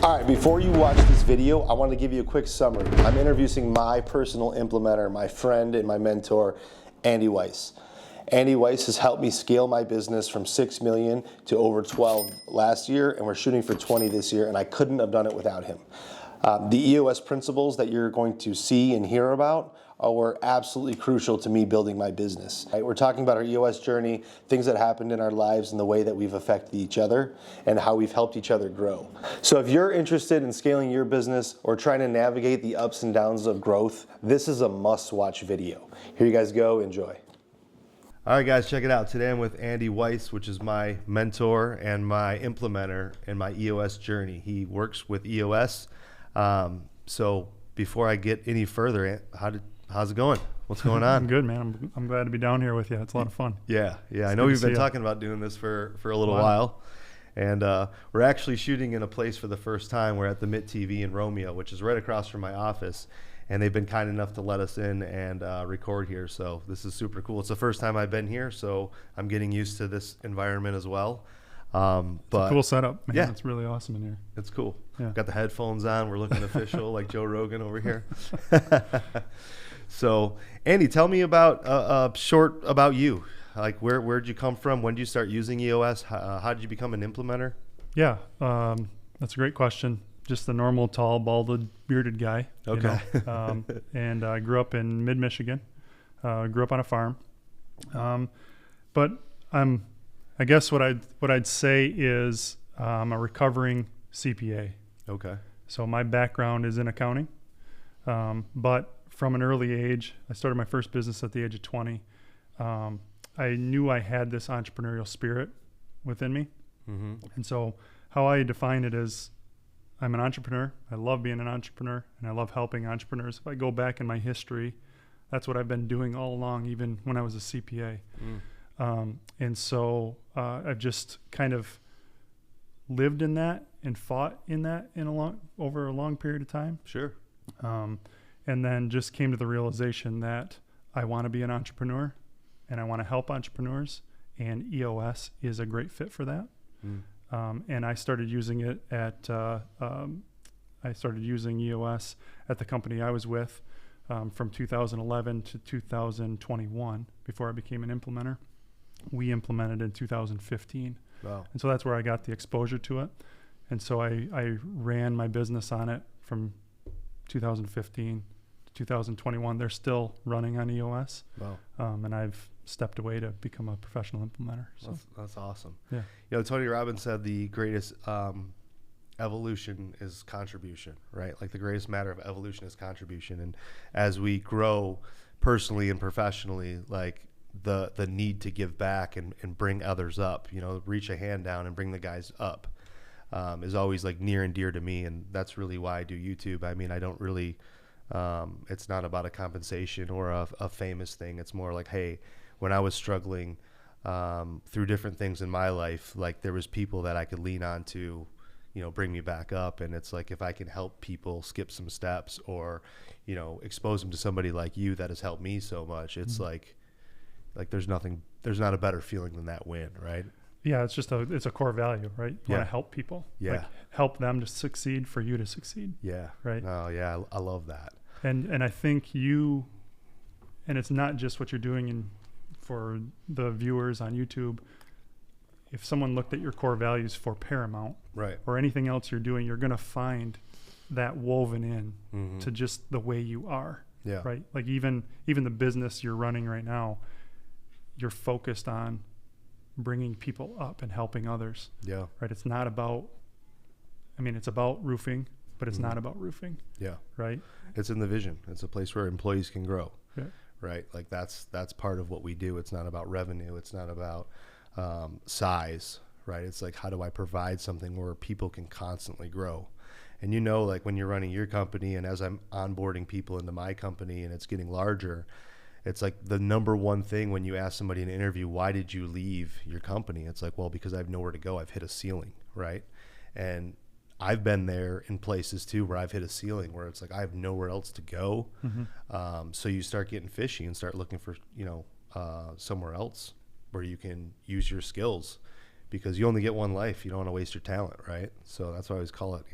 All right, before you watch this video, I want to give you a quick summary. I'm introducing my personal implementer, my friend and my mentor, Andy Weiss. Andy Weiss has helped me scale my business from 6 million to over 12 last year, and we're shooting for 20 this year, and I couldn't have done it without him. The EOS principles that you're going to see and hear about were absolutely crucial to me building my business. We're talking about our EOS journey, things that happened in our lives and the way that we've affected each other and how we've helped each other grow. So if you're interested in scaling your business or trying to navigate the ups and downs of growth, this is a must-watch video. Here you guys go, enjoy. All right, guys, check it out. Today I'm with Andy Weiss, which is my mentor and my implementer in my EOS journey. He works with EOS. So before I get any further, how's it going? What's going on? I'm good, man. I'm glad to be down here with you. It's a lot of fun. Yeah. I know we've been talking about doing this for a little while. And we're actually shooting in a place for the first time. We're at the MIT TV in Romeo, which is right across from my office. And they've been kind enough to let us in and record here. So this is super cool. It's the first time I've been here, so I'm getting used to this environment as well. But it's a cool setup, man. Yeah. It's really awesome in here. It's cool. Yeah. Got the headphones on. We're looking official like Joe Rogan over here. So, Andy, tell me about short about you. Like, where'd you come from? When did you start using EOS? How did you become an implementer? Yeah, that's a great question. Just the normal, tall, balded, bearded guy. Okay. And I grew up in mid-Michigan. Grew up on a farm. But I guess what I'd say is I'm a recovering CPA. Okay. So my background is in accounting, but from an early age, I started my first business at the age of 20. I knew I had this entrepreneurial spirit within me. Mm-hmm. And so how I define it is I'm an entrepreneur. I love being an entrepreneur, and I love helping entrepreneurs. If I go back in my history, that's what I've been doing all along, even when I was a CPA. And so I've just kind of lived in that and fought in that over a long period of time. Sure. And then just came to the realization that I want to be an entrepreneur and I want to help entrepreneurs, and EOS is a great fit for that. And I started using it I started using EOS at the company I was with from 2011 to 2021 before I became an implementer. We implemented in 2015. Wow. And so that's where I got the exposure to it. And so I ran my business on it from 2015 to 2021. They're still running on EOS. Wow. And I've stepped away to become a professional implementer. So that's awesome. Yeah. You know, Tony Robbins said the greatest evolution is contribution, right? Like the greatest matter of evolution is contribution. And as we grow personally and professionally, like the need to give back and bring others up, you know, reach a hand down and bring the guys up is always like near and dear to me. And that's really why I do YouTube. I mean, I don't really, it's not about a compensation or a famous thing. It's more like, hey, when I was struggling through different things in my life, like there was people that I could lean on to, you know, bring me back up. And it's like, if I can help people skip some steps or, you know, expose them to somebody like you that has helped me so much, it's like there's not a better feeling than that win, right? Yeah, it's a core value, right? You want to help people. Yeah. Like help them to succeed for you to succeed. Yeah. Right. Oh yeah, I love that. And I think and it's not just what you're doing for the viewers on YouTube. If someone looked at your core values for Paramount, right, or anything else you're doing, you're going to find that woven in to just the way you are. Yeah. Right. Like even the business you're running right now, you're focused on bringing people up and helping others. Yeah. Right. It's not about, it's about roofing, but it's not about roofing. Yeah. Right. It's in the vision. It's a place where employees can grow. Yeah. Right. Like that's part of what we do. It's not about revenue. It's not about size. Right. It's like, how do I provide something where people can constantly grow? And you know, like when you're running your company and as I'm onboarding people into my company and it's getting larger, it's like the number one thing when you ask somebody in an interview, why did you leave your company? It's like, well, because I have nowhere to go. I've hit a ceiling, right? And I've been there in places too where I've hit a ceiling where it's like I have nowhere else to go. So you start getting fishy and start looking for, somewhere else where you can use your skills because you only get one life. You don't want to waste your talent, right? So that's what I always call it,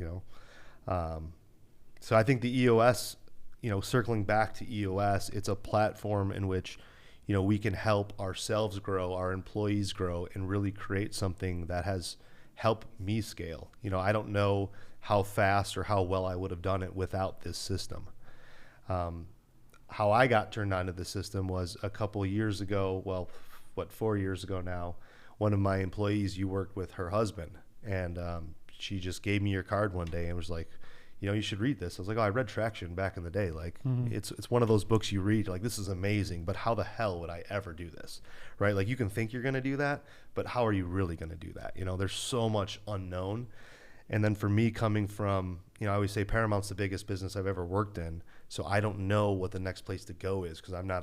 So I think the EOS, circling back to EOS, it's a platform in which, we can help ourselves grow, our employees grow, and really create something that has helped me scale. I don't know how fast or how well I would have done it without this system. How I got turned on to the system was a couple of years ago, 4 years ago now. One of my employees, you worked with her husband, and she just gave me your card one day and was like, you should read this. I was like, I read Traction back in the day. Like, it's one of those books you read, like, this is amazing, but how the hell would I ever do this, right? Like, you can think you're going to do that, but how are you really going to do that? There's so much unknown. And then for me, coming from, I always say Paramount's the biggest business I've ever worked in. So I don't know what the next place to go is, because I'm not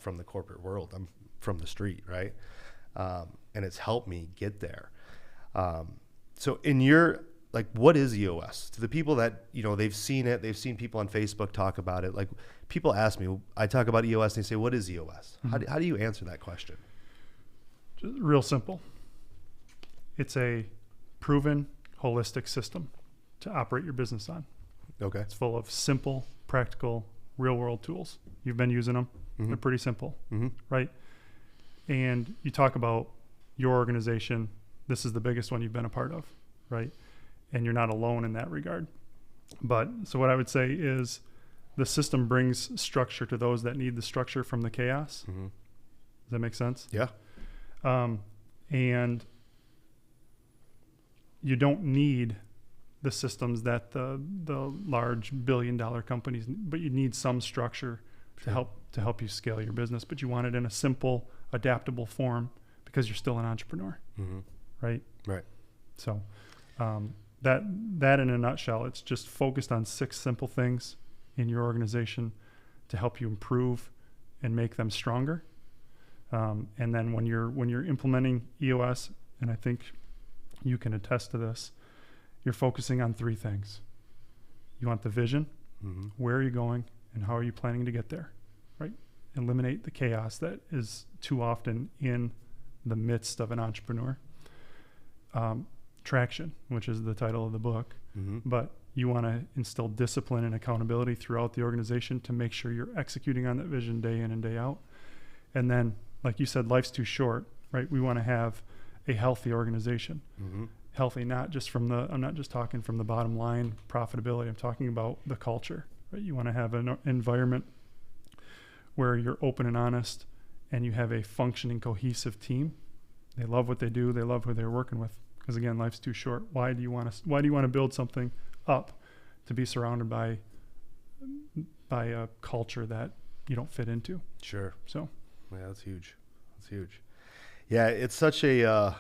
from the corporate world. I'm from the street, right? And it's helped me get there. So what is EOS? To the people that, they've seen it, they've seen people on Facebook talk about it. Like, people ask me, I talk about EOS and they say, what is EOS? Mm-hmm. How do you answer that question? Just real simple. It's a proven holistic system to operate your business on. Okay. It's full of simple, practical, real world tools. You've been using them. Mm-hmm. They're pretty simple, right? And you talk about your organization. This is the biggest one you've been a part of, right? And you're not alone in that regard. But so what I would say is the system brings structure to those that need the structure from the chaos. Mm-hmm. Does that make sense? Yeah. And you don't need the systems that the large billion-dollar companies, but you need some structure to help you scale your business. But you want it in a simple, adaptable form because you're still an entrepreneur, right? Right. So that in a nutshell, it's just focused on 6 simple things in your organization to help you improve and make them stronger. And then when you're implementing EOS, and I think you can attest to this, you're focusing on 3 things. You want the vision, where are you going, and how are you planning to get there, right? Eliminate the chaos that is too often in the midst of an entrepreneur. Traction, which is the title of the book, but you want to instill discipline and accountability throughout the organization to make sure you're executing on that vision day in and day out. And then, like you said, life's too short, right? We want to have a healthy organization. Healthy, I'm not just talking from the bottom line profitability. I'm talking about the culture, right? You want to have an environment where you're open and honest, and you have a functioning, cohesive team. They love what they do. They love who they're working with. Because again, life's too short. Why do you want to build something up to be surrounded by a culture that you don't fit into? Sure. So, yeah, that's huge. Yeah, it's such a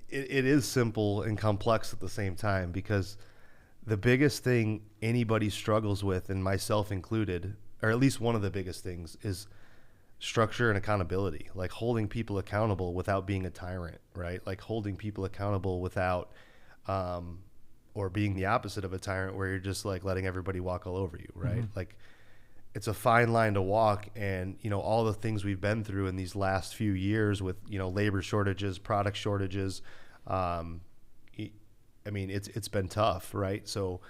it is simple and complex at the same time, because the biggest thing anybody struggles with, and myself included, or at least one of the biggest things, is structure and accountability. Like holding people accountable without being a tyrant, right? Like holding people accountable without or being the opposite of a tyrant, where you're just like letting everybody walk all over you, right? Like, it's a fine line to walk. And all the things we've been through in these last few years with labor shortages, product shortages, it's been tough, right? So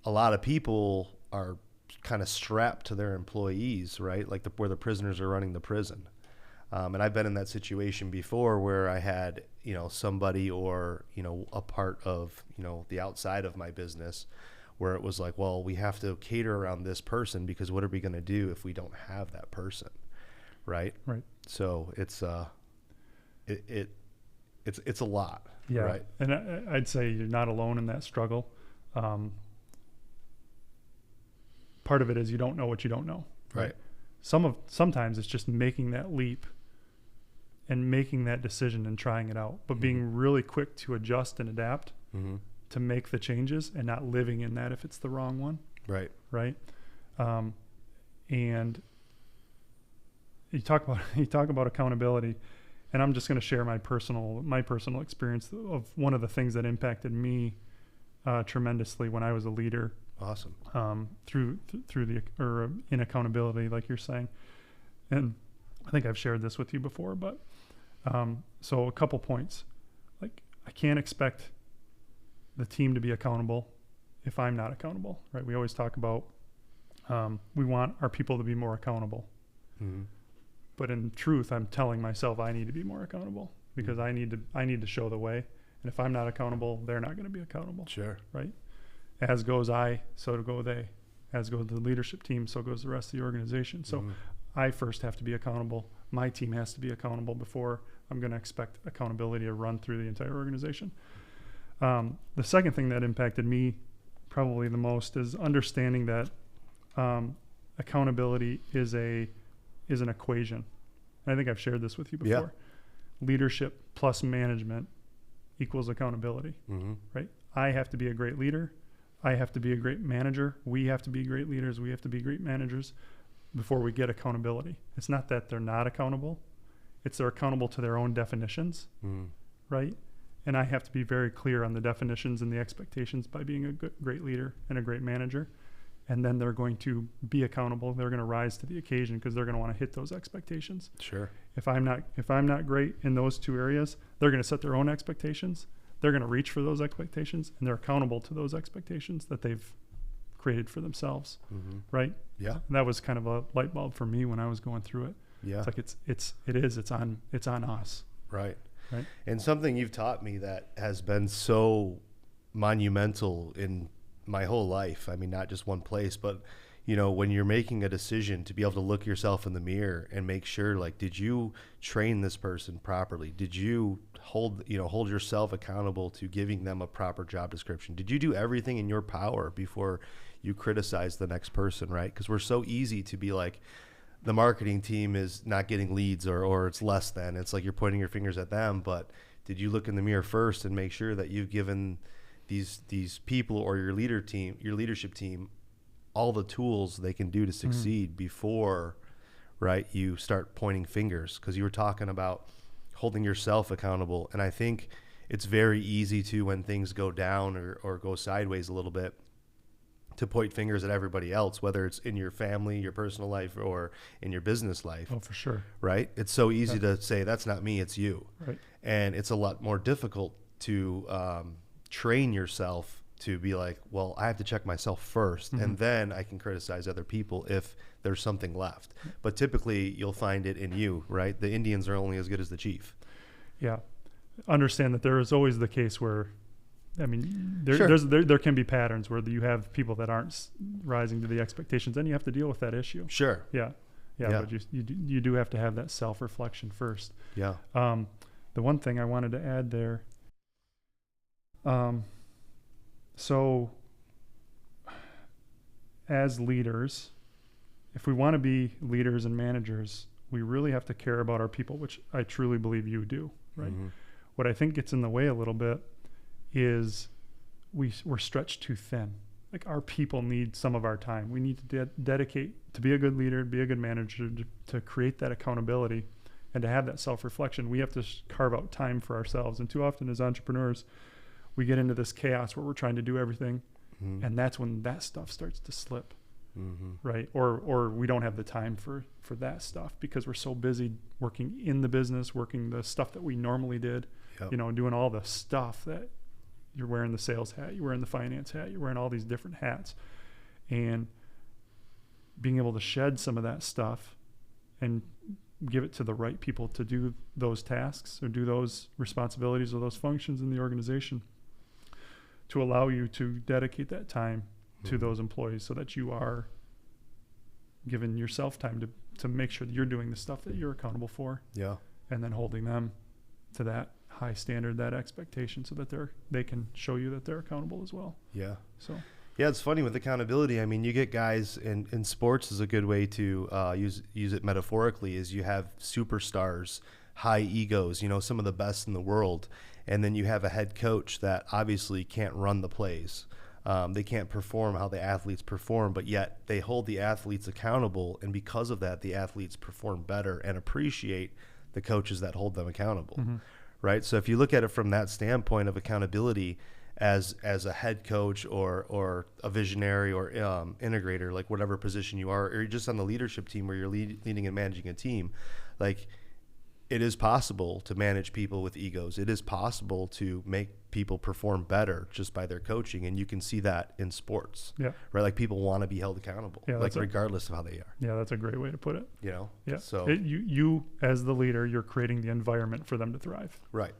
a lot of people are kind of strapped to their employees, right? Like where the prisoners are running the prison. And I've been in that situation before, where I had, somebody or, a part of, the outside of my business, where it was like, well, we have to cater around this person, because what are we going to do if we don't have that person? Right. Right. So it's a lot. Yeah. Right. And I'd say you're not alone in that struggle. Part of it is you don't know what you don't know. Right. Sometimes it's just making that leap and making that decision and trying it out, but being really quick to adjust and adapt to make the changes, and not living in that if it's the wrong one. Right. Right. And you talk about accountability, and I'm just going to share my personal experience of one of the things that impacted me tremendously when I was a leader. Awesome. Through in accountability, like you're saying. And I think I've shared this with you before, but So a couple points. Like, I can't expect the team to be accountable if I'm not accountable, right? We always talk about we want our people to be more accountable. Mm-hmm. But in truth, I'm telling myself I need to be more accountable because I need to show the way. And if I'm not accountable, they're not going to be accountable. Sure. Right? As goes I, so go they. As goes the leadership team, so goes the rest of the organization. So I first have to be accountable. My team has to be accountable before I'm going to expect accountability to run through the entire organization. The second thing that impacted me probably the most is understanding that accountability is an equation. And I think I've shared this with you before. Yeah. Leadership plus management equals accountability, right? I have to be a great leader. I have to be a great manager. We have to be great leaders. We have to be great managers before we get accountability. It's not that they're not accountable. It's they're accountable to their own definitions, right? And I have to be very clear on the definitions and the expectations by being a great leader and a great manager. And then they're going to be accountable. They're going to rise to the occasion because they're going to want to hit those expectations. Sure. If I'm not great in those two areas, they're going to set their own expectations. They're going to reach for those expectations, and they're accountable to those expectations that they've created for themselves. Right? Yeah. And that was kind of a light bulb for me when I was going through it. Yeah. It's like it's on us. Right. Right. And something you've taught me that has been so monumental in my whole life. I mean, not just one place, but when you're making a decision, to be able to look yourself in the mirror and make sure, like, did you train this person properly? Did you hold yourself accountable to giving them a proper job description? Did you do everything in your power before you criticize the next person, right? Because we're so easy to be like, the marketing team is not getting leads or it's less than. It's like you're pointing your fingers at them, but did you look in the mirror first and make sure that you've given these people or your leadership team all the tools they can do to succeed before, right, you start pointing fingers? Because you were talking about holding yourself accountable, and I think it's very easy to, when things go down or go sideways a little bit, to point fingers at everybody else, whether it's in your family, your personal life, or in your business life. Oh, for sure. Right? It's so easy to say, that's not me, it's you. Right. And it's a lot more difficult to train yourself to be like, well, I have to check myself first, and then I can criticize other people if there's something left. But typically you'll find it in you, right? The Indians are only as good as the chief. Yeah. Understand that there is always the case where, I mean, there can be patterns where you have people that aren't rising to the expectations, and you have to deal with that issue. Sure. Yeah. But you do have to have that self-reflection first. Yeah. The one thing I wanted to add there, so as leaders, if we want to be leaders and managers, we really have to care about our people, which I truly believe you do, right? What I think gets in the way a little bit is we're stretched too thin. Like, our people need some of our time. We need to dedicate to be a good leader, be a good manager, to create that accountability and to have that self-reflection. We have to carve out time for ourselves. And too often as entrepreneurs, we get into this chaos where we're trying to do everything, and that's when that stuff starts to slip, right? Or we don't have the time for that stuff because we're so busy working in the business, working the stuff that we normally did, doing all the stuff that you're wearing, the sales hat, you're wearing the finance hat, you're wearing all these different hats, and being able to shed some of that stuff and give it to the right people to do those tasks or do those responsibilities or those functions in the organization, to allow you to dedicate that time to those employees so that you are giving yourself time to make sure that you're doing the stuff that you're accountable for. Yeah. And then holding them to that high standard, that expectation, so that they can show you that they're accountable as well. Yeah. So. Yeah, it's funny with accountability. I mean, you get guys in sports is a good way to use it metaphorically, is you have superstars, high egos, some of the best in the world. And then you have a head coach that obviously can't run the plays. They can't perform how the athletes perform, but yet they hold the athletes accountable. And because of that, the athletes perform better and appreciate the coaches that hold them accountable. Right? So if you look at it from that standpoint of accountability, as a head coach or a visionary or integrator, like whatever position you are, or you're just on the leadership team where you're leading and managing a team, like, it is possible to manage people with egos. It is possible to make people perform better just by their coaching. And you can see that in sports, Yeah. right? Like people want to be held accountable, Yeah, like regardless of how they are, Yeah, that's a great way to put it. you know? Yeah. So, You as the leader, you're creating the environment for them to thrive, right.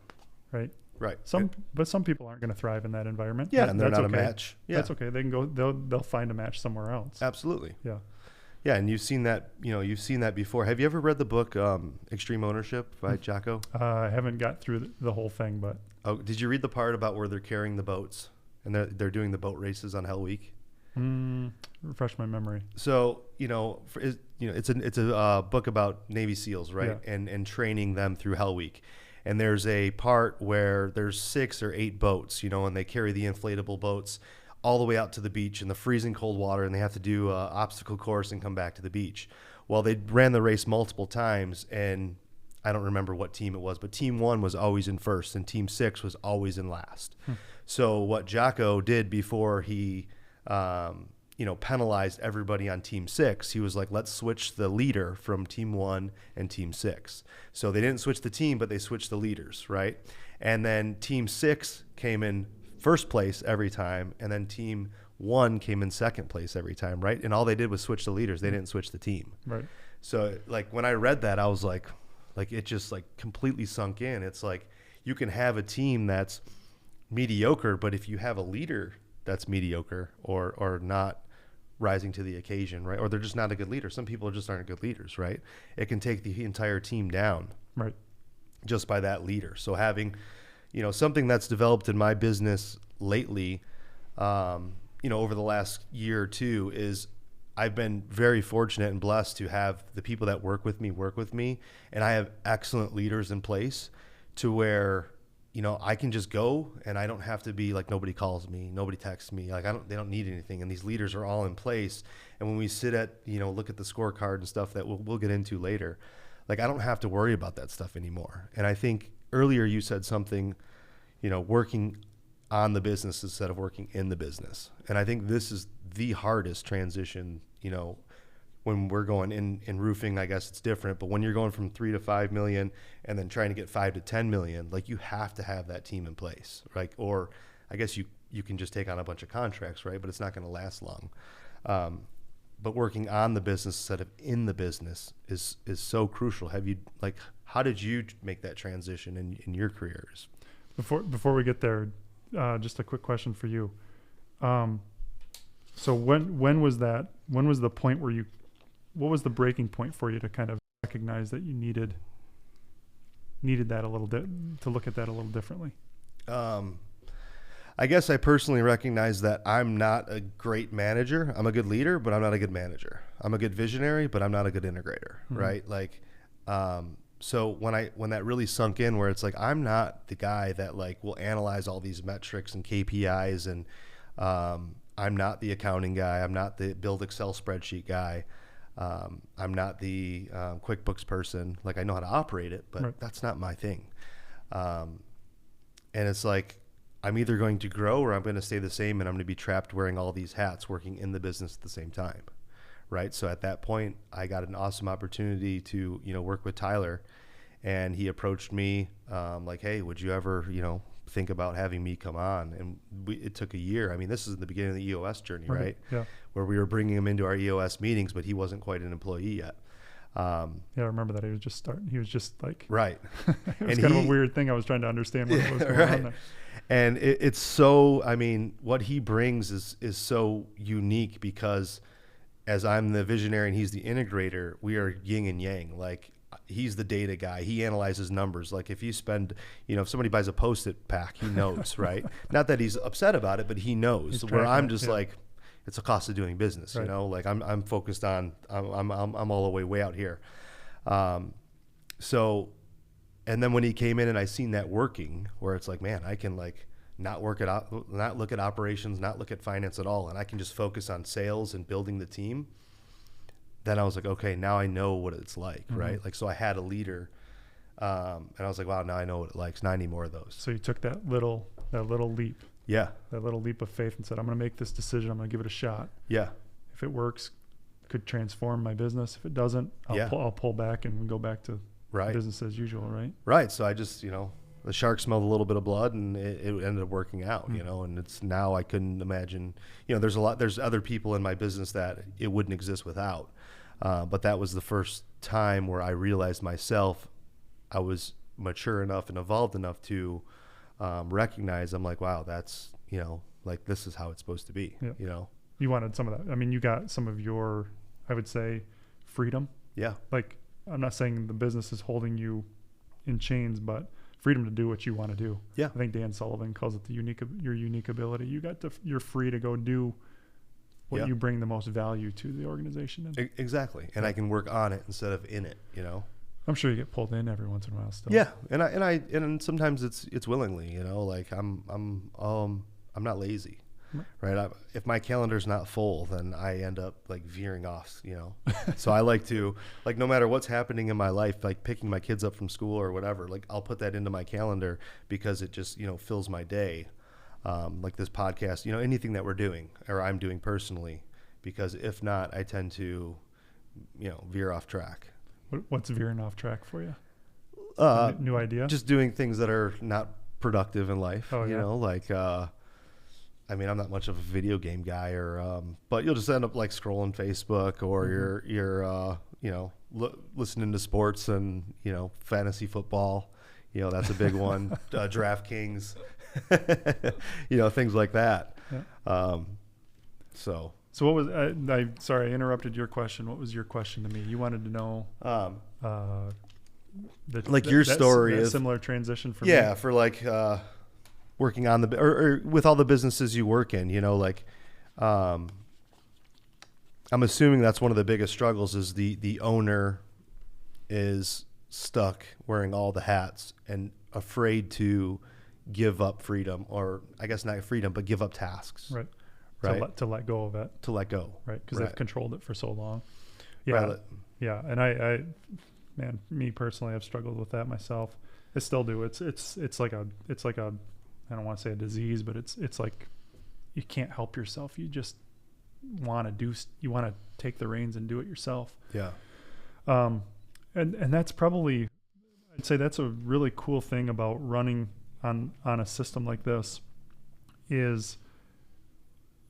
right? Right. But some people aren't going to thrive in that environment. Yeah, and they're That's not okay. a match. Yeah. That's okay. They can go. They'll find a match somewhere else. Absolutely. Yeah. Yeah, and you've seen that. You've seen that before. Have you ever read the book Extreme Ownership by Jocko? I haven't got through the whole thing, but Oh, did you read the part about where they're carrying the boats and they're doing the boat races on Hell Week? Refresh my memory. So it's a book about Navy SEALs, right? Yeah. And training them through Hell Week. And there's a part where there's 6 or 8 boats, and they carry the inflatable boats all the way out to the beach in the freezing cold water, and they have to do an obstacle course and come back to the beach. Well, they ran the race multiple times, and I don't remember what team it was, but team 1 was always in first, and team 6 was always in last. So what Jocko did before he penalized everybody on team 6, he was like, let's switch the leader from team 1 and team 6. So they didn't switch the team, but they switched the leaders, right? And then team 6 came in first place every time, and then team 1 came in second place every time, right? And all they did was switch the leaders. They didn't switch the team. Right. So like when I read that, I was like it just like completely sunk in. It's like you can have a team that's mediocre, but if you have a leader that's mediocre or not rising to the occasion, right? Or they're just not a good leader. Some people just aren't good leaders, right? It can take the entire team down, Right. just by that leader. So having, something that's developed in my business lately, over the last year or two is I've been very fortunate and blessed to have the people that work with me, and I have excellent leaders in place to where, I can just go and I don't have to be like, nobody calls me, nobody texts me. Like they don't need anything. And these leaders are all in place. And when we sit at, look at the scorecard and stuff that we'll get into later, like I don't have to worry about that stuff anymore. And I think earlier you said something, working on the business instead of working in the business. And I think this is the hardest transition, when we're going in roofing. I guess it's different, but when you're going from 3 to 5 million and then trying to get 5 to 10 million, like you have to have that team in place, right? Or I guess you can just take on a bunch of contracts, right? But it's not going to last long. But working on the business instead of in the business is so crucial. How did you make that transition in your careers? Before we get there, just a quick question for you. So when was that? When was the point where what was the breaking point for you to kind of recognize that you needed that a little bit, to look at that a little differently? I guess I personally recognize that I'm not a great manager. I'm a good leader, but I'm not a good manager. I'm a good visionary, but I'm not a good integrator, right? Like, so when that really sunk in, where it's like, I'm not the guy that like will analyze all these metrics and KPIs, and I'm not the accounting guy. I'm not the build Excel spreadsheet guy. I'm not the QuickBooks person. Like I know how to operate it, but Right. that's not my thing. And it's like, I'm either going to grow or I'm going to stay the same, and I'm going to be trapped wearing all these hats, working in the business at the same time. Right. So at that point, I got an awesome opportunity to, work with Tyler, and he approached me like, hey, would you ever, think about having me come on? And it took a year. I mean, this is the beginning of the EOS journey, right? Yeah. Where we were bringing him into our EOS meetings, but he wasn't quite an employee yet. Yeah, I remember that he was just starting. He was just like, Right. it was kind of a weird thing. I was trying to understand what was going on there. And it's so, I mean, what he brings is so unique, because as I'm the visionary and he's the integrator, we are yin and yang. Like he's the data guy. He analyzes numbers. Like if you spend, if somebody buys a Post-it pack, he knows, right? Not that he's upset about it, but he knows. Where I'm just like, it's a cost of doing business, right. Like I'm focused on, I'm all the way out here. So, and then when he came in and I seen that working, where it's like, man, I can like not look at operations, not look at finance at all, and I can just focus on sales and building the team. Then I was like, okay, now I know what it's like, right? Like, so I had a leader, and I was like, wow, now I know what it likes. Now I need more of those. So you took that little leap. Yeah. That little leap of faith and said, I'm going to make this decision. I'm going to give it a shot. Yeah. If it works, could transform my business. If it doesn't, I'll pull back and go back to Right. business as usual, right? Right. So I just, the shark smelled a little bit of blood, and it ended up working out, and it's now I couldn't imagine, there's other people in my business that it wouldn't exist without. But that was the first time where I realized myself, I was mature enough and evolved enough to recognize, I'm like, wow, that's, like this is how it's supposed to be, Yeah. You wanted some of that. I mean, you got some of your, I would say, freedom. Yeah. Like, I'm not saying the business is holding you in chains, but freedom to do what you want to do. Yeah. I think Dan Sullivan calls it your unique ability. You're free to go do what you bring the most value to the organization. Exactly. And I can work on it instead of in it, I'm sure you get pulled in every once in a while still. Yeah. And sometimes it's willingly, like I'm not lazy. Right. If my calendar's not full, then I end up like veering off, so I like to, like, no matter what's happening in my life, like picking my kids up from school or whatever, like I'll put that into my calendar because it just, fills my day. Like this podcast, anything that we're doing or I'm doing personally, because if not, I tend to, veer off track. What's veering off track for you? New idea? Just doing things that are not productive in life, like, I mean, I'm not much of a video game guy, but you'll just end up like scrolling Facebook, or you're listening to sports and fantasy football. That's a big one. DraftKings, things like that. Yeah. So what was sorry, I interrupted your question. What was your question to me? You wanted to know your story that is similar transition for me. Yeah, for like. Working on or with all the businesses you work in, I'm assuming that's one of the biggest struggles is the owner is stuck wearing all the hats and afraid to give up freedom, or I guess not freedom, but give up tasks. Right. To let go of it. To let go. Right. Because they've controlled it for so long. Yeah. Right. Yeah. And I, me personally, I've struggled with that myself. I still do. It's like a I don't want to say a disease, but it's like you can't help yourself. You just want to take the reins and do it yourself. Yeah. And that's probably, I'd say that's a really cool thing about running on a system like this is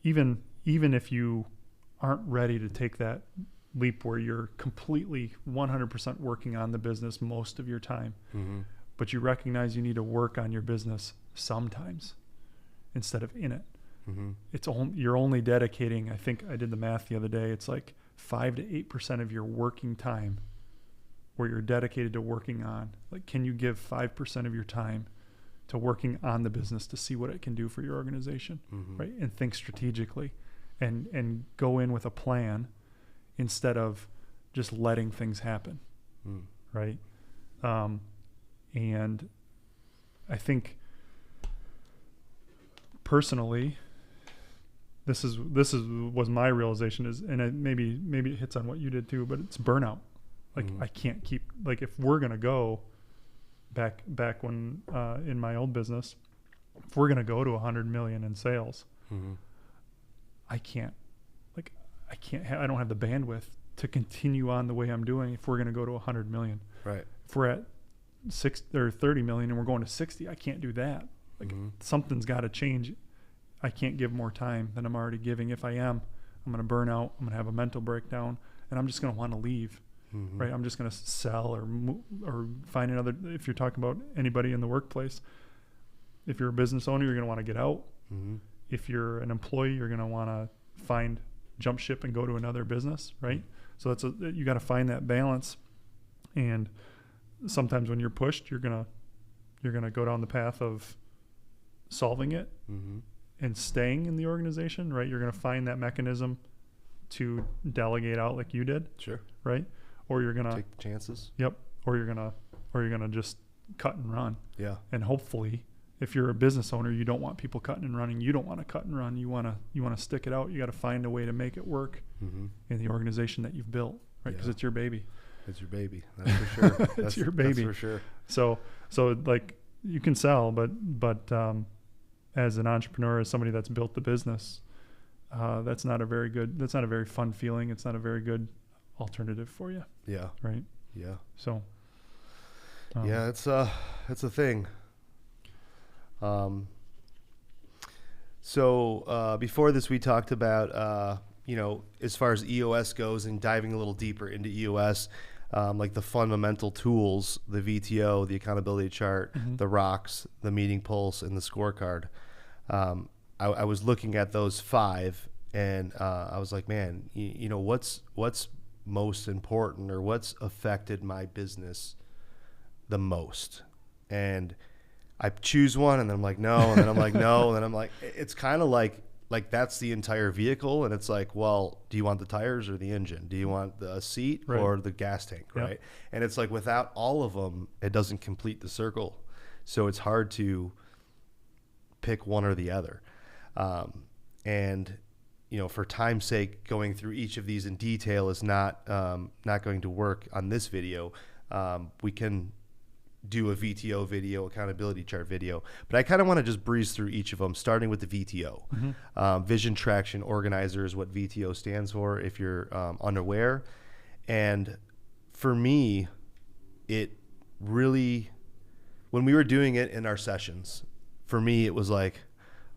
even if you aren't ready to take that leap where you're completely 100% working on the business most of your time, but you recognize you need to work on your business sometimes instead of in it. You're only dedicating, I think I did the math the other day, it's like 5 to 8% of your working time where you're dedicated to working on. Like, can you give 5% of your time to working on the business to see what it can do for your organization, right? And think strategically and go in with a plan instead of just letting things happen, right? And I think personally, this was my realization is, and maybe it hits on what you did too, but it's burnout. Like I can't keep, like if we're going to go back when, in my old business, if we're going to go to 100 million in sales, I don't have the bandwidth to continue on the way I'm doing. If we're going to go to 100 million, right. If we're at 30 million and we're going to 60, I can't do that. Like something's got to change. I can't give more time than I'm already giving. If I am, I'm going to burn out. I'm going to have a mental breakdown, and I'm just going to want to leave. Right? I'm just going to sell or find another. If you're talking about anybody in the workplace, if you're a business owner, you're going to want to get out. If you're an employee, you're going to want to jump ship and go to another business. Right? So you got to find that balance. And sometimes when you're pushed, you're going to go down the path of solving it and staying in the organization, right? You're going to find that mechanism to delegate out like you did. Sure. Right? Or you're going to take the chances. Yep. Or you're going to just cut and run. Yeah. And hopefully if you're a business owner, you don't want people cutting and running. You don't want to cut and run. You want to stick it out. You got to find a way to make it work in the organization that you've built, right? Because it's your baby. It's your baby. That's for sure. It's your baby. That's for sure. So like you can sell, but as an entrepreneur, as somebody that's built the business, that's not a very fun feeling. It's not a very good alternative for you. Yeah. Right. Yeah. So Yeah, it's a thing. So before this, we talked about, as far as EOS goes and diving a little deeper into EOS, like the fundamental tools, the VTO, the accountability chart, the rocks, the meeting pulse, and the scorecard. I was looking at those 5, and I was like, man, what's most important, or what's affected my business the most? And I choose one, and then I'm like, no, and then I'm like, no, and then I'm like, it's kind of like that's the entire vehicle, and it's like, well, do you want the tires or the engine? Do you want the seat or the gas tank, right? And it's like, without all of them, it doesn't complete the circle. So it's hard to pick one or the other. And for time's sake, going through each of these in detail is not going to work on this video. We can do a VTO video, accountability chart video, but I kind of want to just breeze through each of them, starting with the VTO. Vision Traction Organizer is what VTO stands for, if you're unaware. And for me, it really, when we were doing it in our sessions, for me, it was like,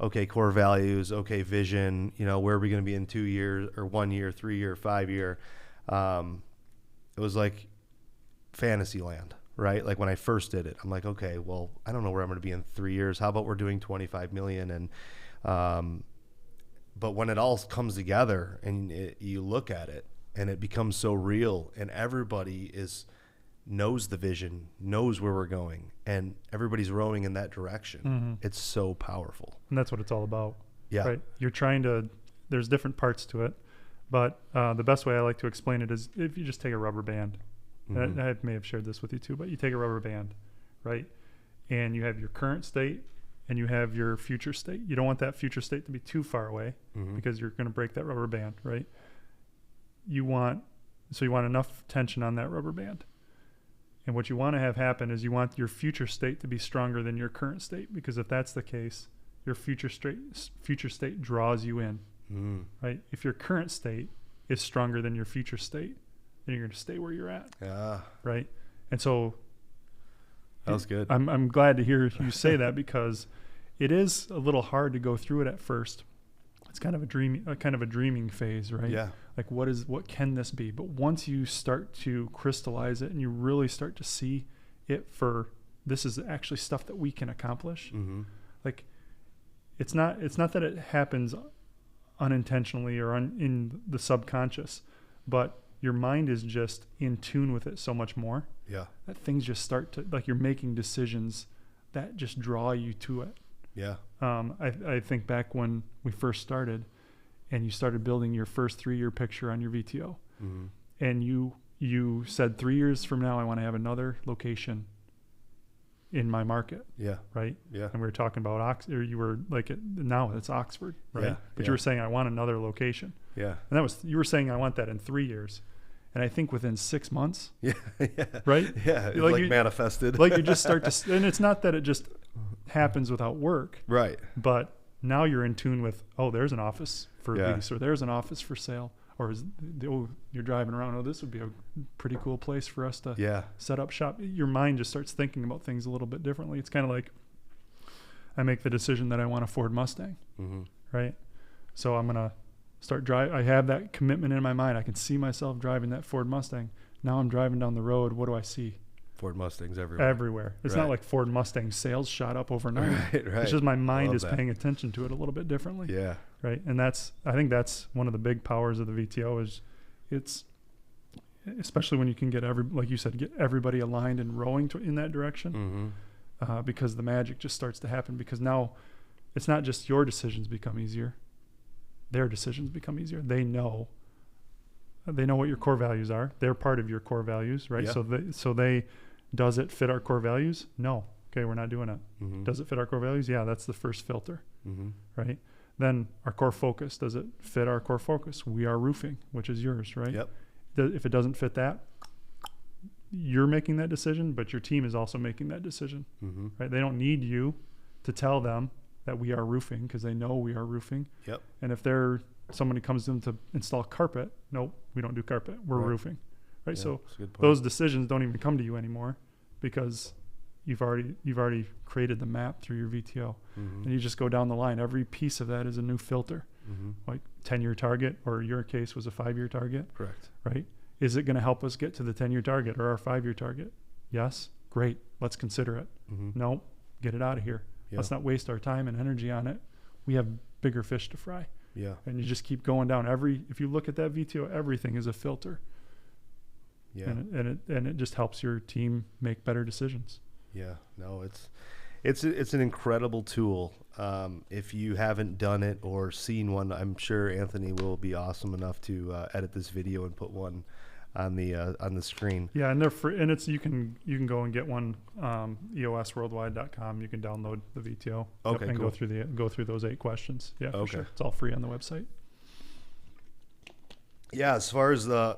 okay, core values, okay, vision, where are we going to be in 2 years or 1 year, 3 year, 5 year? It was like fantasy land. Right? Like when I first did it, I'm like, okay, well, I don't know where I'm going to be in 3 years. How about we're doing 25 million? And, but when it all comes together and you look at it and it becomes so real, and everybody knows the vision, knows where we're going, and everybody's rowing in that direction. It's so powerful. And that's what it's all about. Yeah. Right. There's different parts to it, but the best way I like to explain it is if you just take a rubber band. I may have shared this with you too, but you take a rubber band, right? And you have your current state and you have your future state. You don't want that future state to be too far away because you're going to break that rubber band, right? You want enough tension on that rubber band. And what you want to have happen is you want your future state to be stronger than your current state, because if that's the case, your future state draws you in, right? If your current state is stronger than your future state, then you're going to stay where you're at. Yeah. Right. And so that was good. I'm glad to hear you say that, because it is a little hard to go through it at first. It's kind of a dreaming phase, right? Yeah. Like what can this be? But once you start to crystallize it and you really start to see it for, this is actually stuff that we can accomplish. Like it's not that it happens unintentionally or in the subconscious, but your mind is just in tune with it so much more. Yeah. That things just start to, like, you're making decisions that just draw you to it. Yeah. I think back when we first started and you started building your first 3-year picture on your VTO, and you said 3 years from now, I want to have another location in my market. Yeah. Right. Yeah. And we were talking about you were like, now it's Oxford, right? Yeah. But you were saying, I want another location. Yeah. And you were saying, I want that in 3 years. And I think within 6 months, right? Yeah, it's like manifested. Like you just start to, and it's not that it just happens without work. Right. But now you're in tune with, there's an office for lease, or there's an office for sale, or you're driving around, this would be a pretty cool place for us to set up shop. Your mind just starts thinking about things a little bit differently. It's kind of like I make the decision that I want a Ford Mustang, right? So I'm going to start drive. I have that commitment in my mind. I can see myself driving that Ford Mustang. Now I'm driving down the road. What do I see? Ford Mustangs everywhere. It's not like Ford Mustang sales shot up overnight. Right. It's just my mind is paying attention to it a little bit differently. Yeah. Right. And I think that's one of the big powers of the VTO is it's, especially when you can get like you said, get everybody aligned and rowing in that direction, because the magic just starts to happen, because now it's not just your decisions become easier. Their decisions become easier. They know what your core values are. They're part of your core values, right? Yeah. Does it fit our core values? No. Okay, we're not doing it. Does it fit our core values? Yeah, that's the first filter, right? Then our core focus, does it fit our core focus? We are roofing, which is yours, right? Yep. If it doesn't fit that, you're making that decision, but your team is also making that decision, right? They don't need you to tell them that we are roofing, because they know we are roofing. Yep. And if somebody comes in to install carpet, nope, we don't do carpet. We're roofing, right? Yeah, so those decisions don't even come to you anymore. because you've already created the map through your VTO, and you just go down the line. Every piece of that is a new filter, like 10-year target, or your case was a 5-year target. Correct. Right? Is it going to help us get to the 10-year target or our 5-year target? Yes. Great. Let's consider it. Nope. Get it out of here. Yeah. Let's not waste our time and energy on it. We have bigger fish to fry. Yeah. And you just keep going down. If you look at that VTO, everything is a filter. Yeah. And it just helps your team make better decisions. Yeah. No, it's an incredible tool. If you haven't done it or seen one, I'm sure Anthony will be awesome enough to edit this video and put one on the screen. Yeah, and they're free, and you can go and get one, EOSworldwide.com. You can download the VTO. Okay, and cool. go through those 8 questions. Yeah, for Okay. sure. It's all free on the website. Yeah, as far as the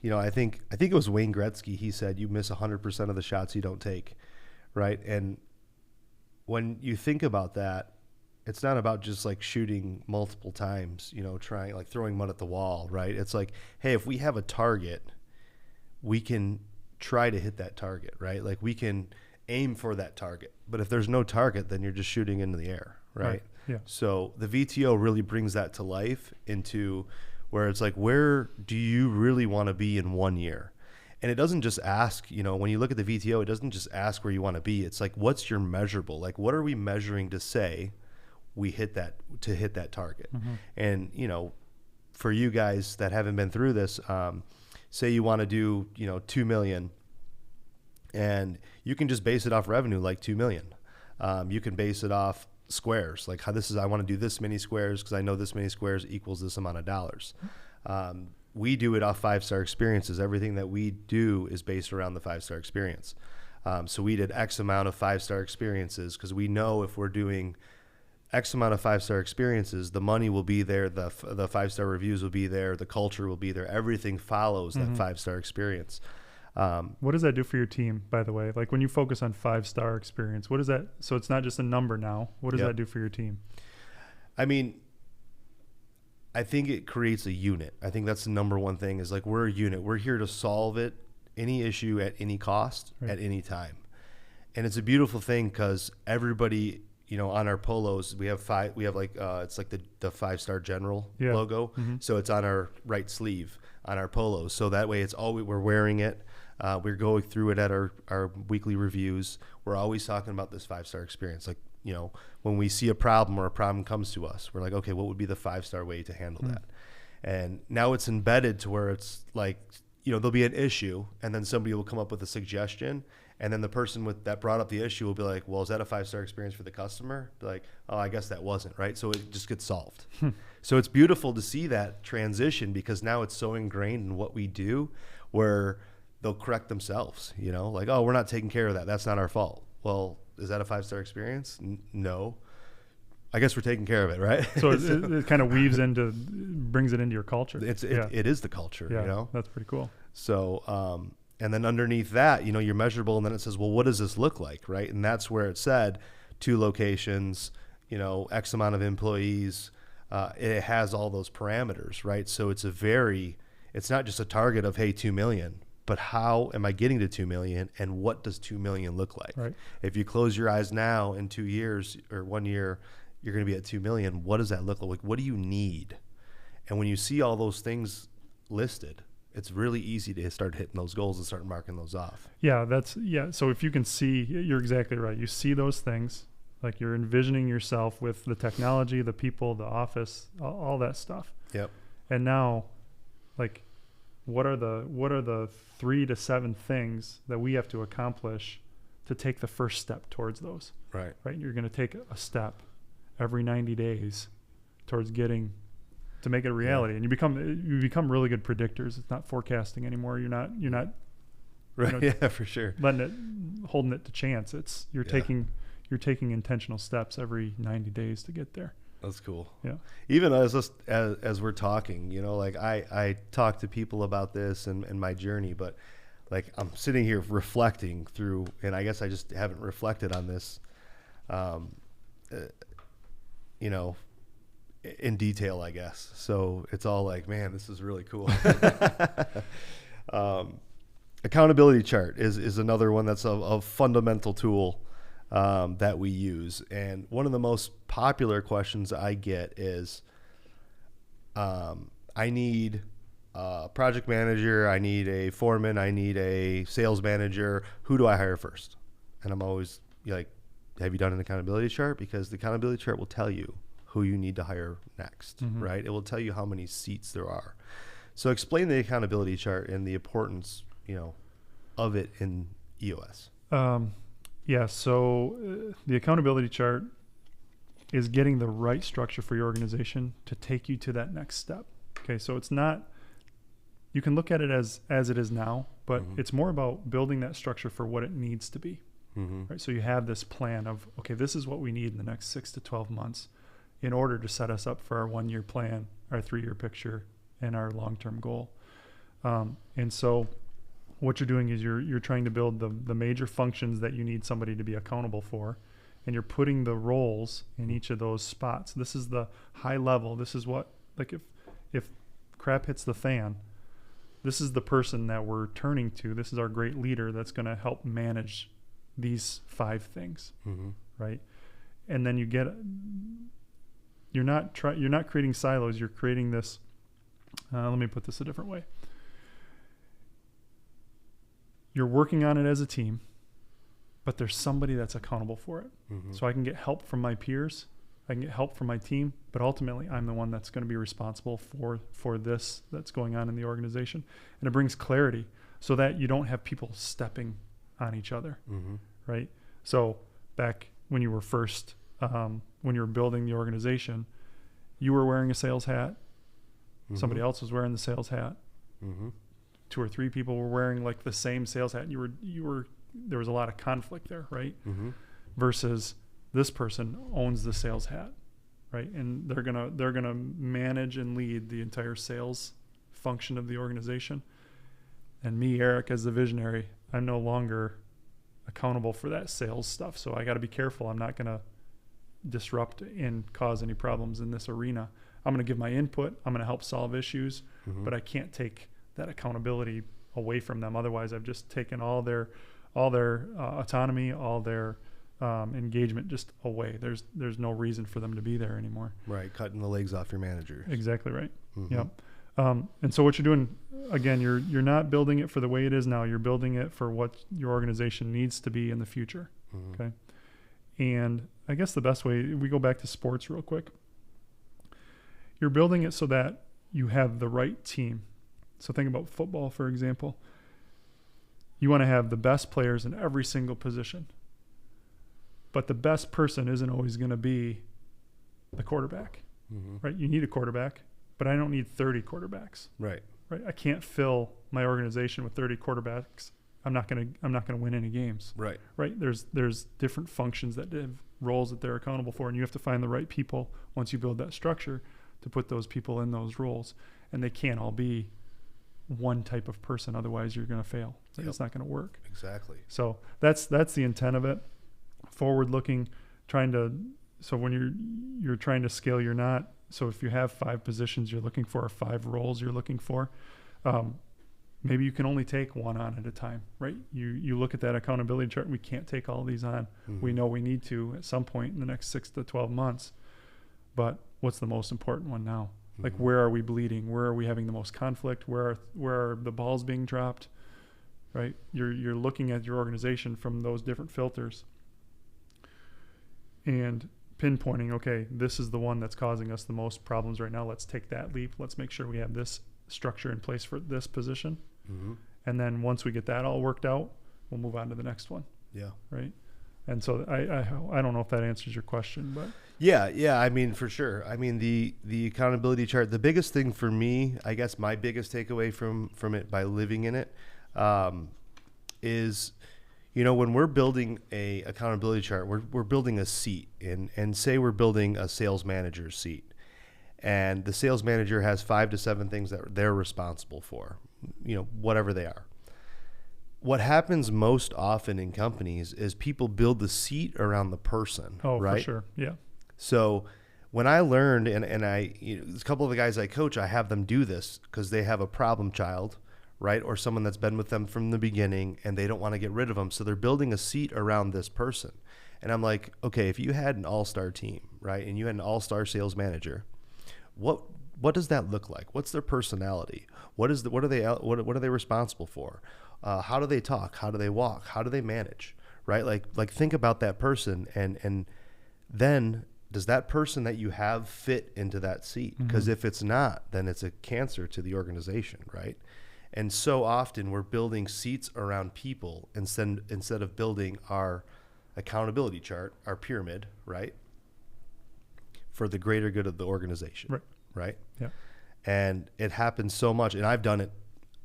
I think it was Wayne Gretzky. He said you miss 100% of the shots you don't take, right? And when you think about that, it's not about just like shooting multiple times, trying like throwing mud at the wall, right? It's like, hey, if we have a target, we can try to hit that target, right? Like we can aim for that target. But if there's no target, then you're just shooting into the air, right? Yeah. So the VTO really brings that to life into where it's like, where do you really want to be in 1 year? And it doesn't just ask, when you look at the VTO, it doesn't just ask where you want to be. It's like, what's your measurable? Like, what are we measuring to say we hit that target? And, for you guys that haven't been through this, say you want to do, 2 million, and you can just base it off revenue, like 2 million. You can base it off squares, like how I want to do this many squares because I know this many squares equals this amount of dollars. We do it off 5-star experiences. Everything that we do is based around the 5-star experience. So we did X amount of 5-star experiences because we know if we're doing X amount of 5-star experiences, the money will be there, the 5-star reviews will be there, the culture will be there. Everything follows that 5-star experience. What does that do for your team, by the way? Like when you focus on 5-star experience, what is that? So it's not just a number now. What does that do for your team? I mean, I think it creates a unit. I think that's the number one thing is like, we're a unit. We're here to solve any issue at any cost, at any time. And it's a beautiful thing because everybody, on our polos, we have like, it's like the 5-star general logo. So it's on our right sleeve on our polos. So that way we're wearing it. We're going through it at our weekly reviews. We're always talking about this 5-star experience. Like, when we see a problem or a problem comes to us, we're like, okay, what would be the 5-star way to handle that? And now it's embedded to where it's like, there'll be an issue and then somebody will come up with a suggestion. And then the person that brought up the issue will be like, well, is that a 5-star experience for the customer? Be like, oh, I guess that wasn't, right? So it just gets solved. So it's beautiful to see that transition because now it's so ingrained in what we do where they'll correct themselves, like, oh, we're not taking care of that. That's not our fault. Well, is that a 5-star experience? No. I guess we're taking care of it, right? So it kind of brings it into your culture. It is the culture, That's pretty cool. So, and then underneath that, you're measurable, and then it says, well, what does this look like, right? And that's where it said 2 locations, X amount of employees. It has all those parameters, right? So it's not just a target of, hey, 2 million, but how am I getting to 2 million and what does 2 million look like? Right. If you close your eyes now in 2 years or 1 year, you're going to be at 2 million. What does that look like? What do you need? And when you see all those things listed, it's really easy to start hitting those goals and start marking those off. Yeah, so if you can see, you're exactly right. You see those things, like you're envisioning yourself with the technology, the people, the office, all that stuff. Yep. And now, like, what are the 3 to 7 things that we have to accomplish to take the first step towards those? Right. Right. You're going to take a step every 90 days towards getting to make it a reality, and you become really good predictors. It's not forecasting anymore. You're not right. Yeah, for sure. Holding it to chance. It's you're taking intentional steps every 90 days to get there. That's cool. Yeah. Even as we're talking, like I talk to people about this and my journey, but like I'm sitting here reflecting through, and I guess I just haven't reflected on this, in detail, I guess. So it's all like, man, this is really cool. Accountability chart is another one that's a fundamental tool that we use. And one of the most popular questions I get is, I need a project manager, I need a foreman, I need a sales manager. Who do I hire first? And I'm always like, have you done an accountability chart? Because the accountability chart will tell you who you need to hire next, right? It will tell you how many seats there are. So explain the accountability chart and the importance, of it in EOS. So the accountability chart is getting the right structure for your organization to take you to that next step. Okay, so it's not, you can look at it as it is now, but it's more about building that structure for what it needs to be. Right? So you have this plan of, okay, this is what we need in the next 6 to 12 months in order to set us up for our 1-year plan, our 3-year picture, and our long-term goal. And so what you're doing is you're trying to build the major functions that you need somebody to be accountable for, and you're putting the roles in each of those spots. This is the high level. This is what, like if crap hits the fan, this is the person that we're turning to. This is our great leader that's going to help manage these 5 things, right? And then you're not creating silos. You're creating this. Let me put this a different way. You're working on it as a team, but there's somebody that's accountable for it. So I can get help from my peers, I can get help from my team, but ultimately I'm the one that's going to be responsible for this that's going on in the organization. And it brings clarity so that you don't have people stepping on each other, right? So back when you were first, when you were building the organization, you were wearing a sales hat. Somebody else was wearing the sales hat. 2 or 3 people were wearing like the same sales hat. There was a lot of conflict there, right? Versus this person owns the sales hat, right? And they're gonna manage and lead the entire sales function of the organization. And me, Eric, as the visionary, I'm no longer accountable for that sales stuff. So I got to be careful. I'm not gonna disrupt and cause any problems in this arena. I'm gonna give my input. I'm gonna help solve issues, but I can't take that accountability away from them. Otherwise, I've just taken all their autonomy, all their engagement just away. There's no reason for them to be there anymore. Right, cutting the legs off your manager. Exactly right. Yep. And so what you're doing, again, you're not building it for the way it is now. You're building it for what your organization needs to be in the future. Okay. And I guess the best way, we go back to sports real quick. You're building it so that you have the right team. So think about football, for example. You want to have the best players in every single position. But the best person isn't always going to be the quarterback, right? You need a quarterback, but I don't need 30 quarterbacks. Right. I can't fill my organization with 30 quarterbacks. I'm not going to win any games. Right. There's different functions that have roles that they're accountable for, and you have to find the right people once you build that structure to put those people in those roles. And they can't all be one type of person, otherwise you're going to fail. It's not going to work. Exactly. So that's the intent of it. Forward looking, so when you're trying to scale, you're not, so if you have 5 positions you're looking for, or 5 roles you're looking for, maybe you can only take one on at a time, right? You look at that accountability chart, we can't take all these on. We know we need to at some point in the next 6 to 12 months, but what's the most important one now? Like, where are we bleeding? Where are we having the most conflict? Where are the balls being dropped? Right? You're looking at your organization from those different filters and pinpointing, okay, this is the one that's causing us the most problems right now. Let's take that leap. Let's make sure we have this structure in place for this position. And then once we get that all worked out, we'll move on to the next one. Yeah. Right? And so I don't know if that answers your question, but yeah. I mean, for sure. I mean, the accountability chart, the biggest thing for me, I guess my biggest takeaway from it by living in it, is, when we're building a accountability chart, we're building a seat, and say we're building a sales manager's seat, and the sales manager has 5 to 7 things that they're responsible for, whatever they are. What happens most often in companies is people build the seat around the person. Oh, right? For sure. Yeah. So when I learned, and I, a couple of the guys I coach, I have them do this because they have a problem child, right? Or someone that's been with them from the beginning and they don't want to get rid of them. So they're building a seat around this person. And I'm like, okay, if you had an all-star team, right, and you had an all-star sales manager, what does that look like? What's their personality? What are they responsible for? How do they talk? How do they walk? How do they manage? Right? Like think about that person, and then does that person that you have fit into that seat? Because if it's not, then it's a cancer to the organization, right? And so often we're building seats around people instead of building our accountability chart, our pyramid, right, for the greater good of the organization, right? Yeah. And it happens so much, and I've done it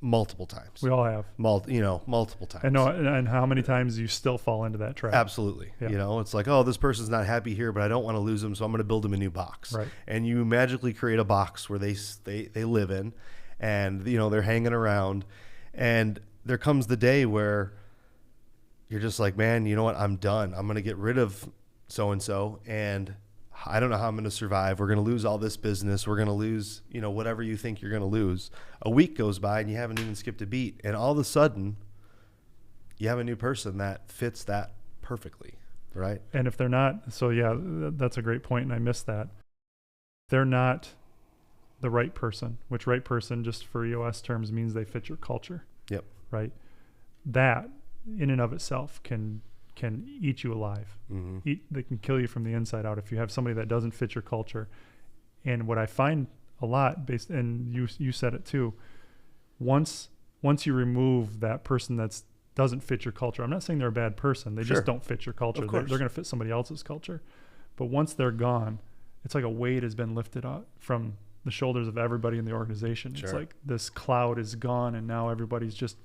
multiple times. We all have. Multiple times. And how many times you still fall into that trap? Absolutely. Yeah. It's like, oh, this person's not happy here, but I don't want to lose them, so I'm going to build them a new box. Right. And you magically create a box where they live in, and they're hanging around, and there comes the day where you're just like, man, you know what? I'm done. I'm going to get rid of so-and-so, and I don't know how I'm going to survive. We're going to lose all this business. We're going to lose, whatever you think you're going to lose. A week goes by and you haven't even skipped a beat. And all of a sudden you have a new person that fits that perfectly. Right. And if they're not, so yeah, that's a great point. And I missed that. They're not the right person, which right person just for EOS terms means they fit your culture. Yep. Right. That in and of itself can eat you alive. They can kill you from the inside out if you have somebody that doesn't fit your culture. And what I find a lot and you said it too, once you remove that person that doesn't fit your culture, I'm not saying they're a bad person, they just don't fit your culture. They're going to fit somebody else's culture. But once they're gone, it's like a weight has been lifted up from the shoulders of everybody in the organization. It's like this cloud is gone and now everybody's just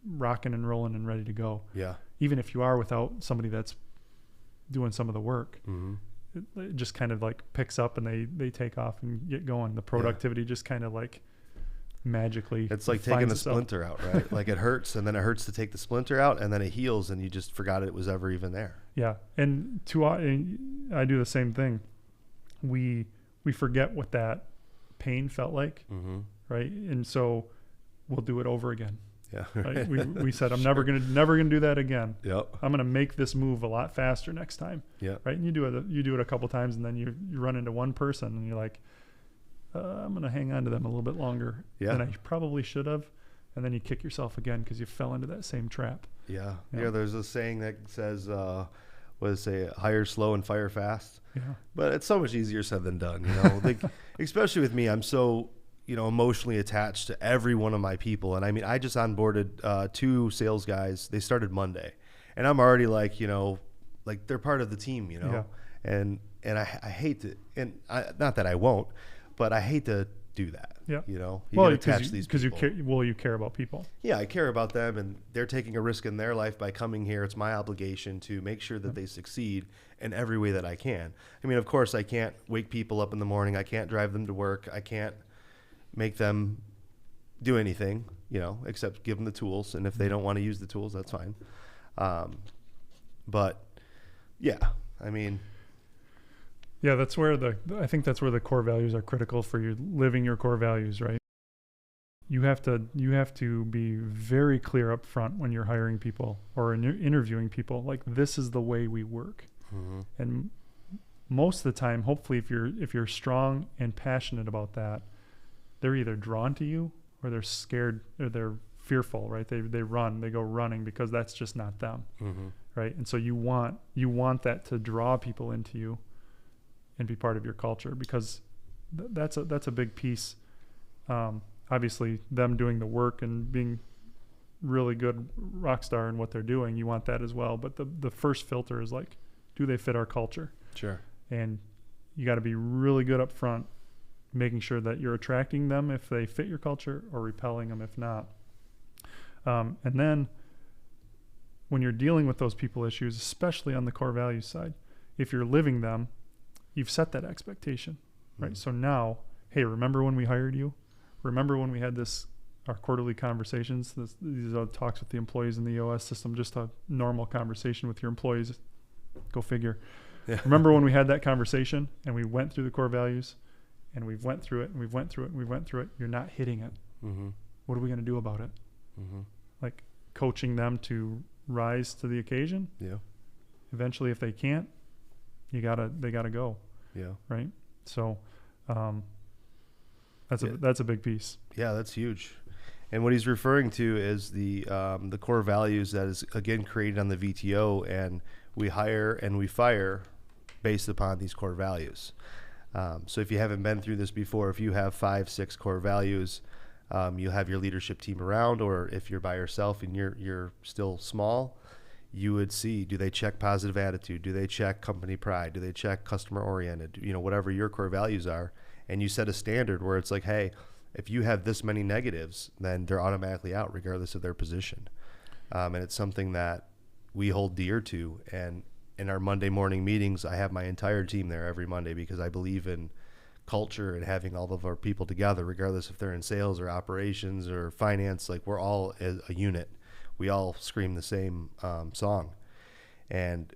rocking and rolling and ready to go. Yeah. Even if you are without somebody that's doing some of the work, it just kind of like picks up and they take off and get going. The productivity just kind of like magically. It's like taking the splinter out, right? Like it hurts, and then it hurts to take the splinter out, and then it heals, and you just forgot it was ever even there. Yeah, and I do the same thing. We forget what that pain felt like, right? And so we'll do it over again. Yeah. Right? We said, I'm never gonna do that again. Yep. I'm gonna make this move a lot faster next time. Yeah. Right. And you do it a couple times, and then you run into one person, and you're like, I'm gonna hang on to them a little bit longer than I probably should have, and then you kick yourself again because you fell into that same trap. Yeah. Yeah. There's a saying that says, hire slow and fire fast. Yeah. But it's so much easier said than done. Like especially with me, I'm so emotionally attached to every one of my people. And I mean, I just onboarded 2 sales guys. They started Monday, and I'm already like, like they're part of the team, and I hate to, not that I won't, but I hate to do that. Yeah. You get attached to these people. You care about people. Yeah. I care about them, and they're taking a risk in their life by coming here. It's my obligation to make sure that they succeed in every way that I can. I mean, of course I can't wake people up in the morning. I can't drive them to work. I can't make them do anything, except give them the tools. And if they don't want to use the tools, that's fine. But yeah, I mean, yeah, I think that's where the core values are critical for you living your core values, right? You have to be very clear up front when you're hiring people or interviewing people. Like, this is the way we work. And most of the time, hopefully, if you're strong and passionate about that, they're either drawn to you or they're scared or they're fearful, right? They go running because that's just not them, right? And so you want that to draw people into you and be part of your culture, because that's a big piece. Obviously, them doing the work and being really good rock star in what they're doing, you want that as well. But the first filter is like, do they fit our culture? Sure. And you got to be really good up front, making sure that you're attracting them if they fit your culture or repelling them if not. And then when you're dealing with those people issues, especially on the core values side, if you're living them, you've set that expectation, right? So now, hey, remember when we hired you? Remember when we had our quarterly conversations? These are talks with the employees in the EOS system, just a normal conversation with your employees. Go figure. Yeah. Remember when we had that conversation and we went through the core values and we've went through it and we've went through it and we've went through it? You're not hitting it. What are we going to do about it? like coaching them to rise to the occasion. Yeah. Eventually, if they can't, they gotta go. Yeah. Right. So, that's a big piece. Yeah, that's huge. And what he's referring to is the core values that is again created on the VTO, and we hire and we fire based upon these core values. So if you haven't been through this before, if you have 5-6 core values, you have your leadership team around, or if you're by yourself and you're still small, you would see, do they check positive attitude? Do they check company pride? Do they check customer oriented? Whatever your core values are. And you set a standard where it's like, hey, if you have this many negatives, then they're automatically out regardless of their position. And it's something that we hold dear to. And in our Monday morning meetings, I have my entire team there every Monday because I believe in culture and having all of our people together, regardless if they're in sales or operations or finance. Like, we're all a unit. We all scream the same song. And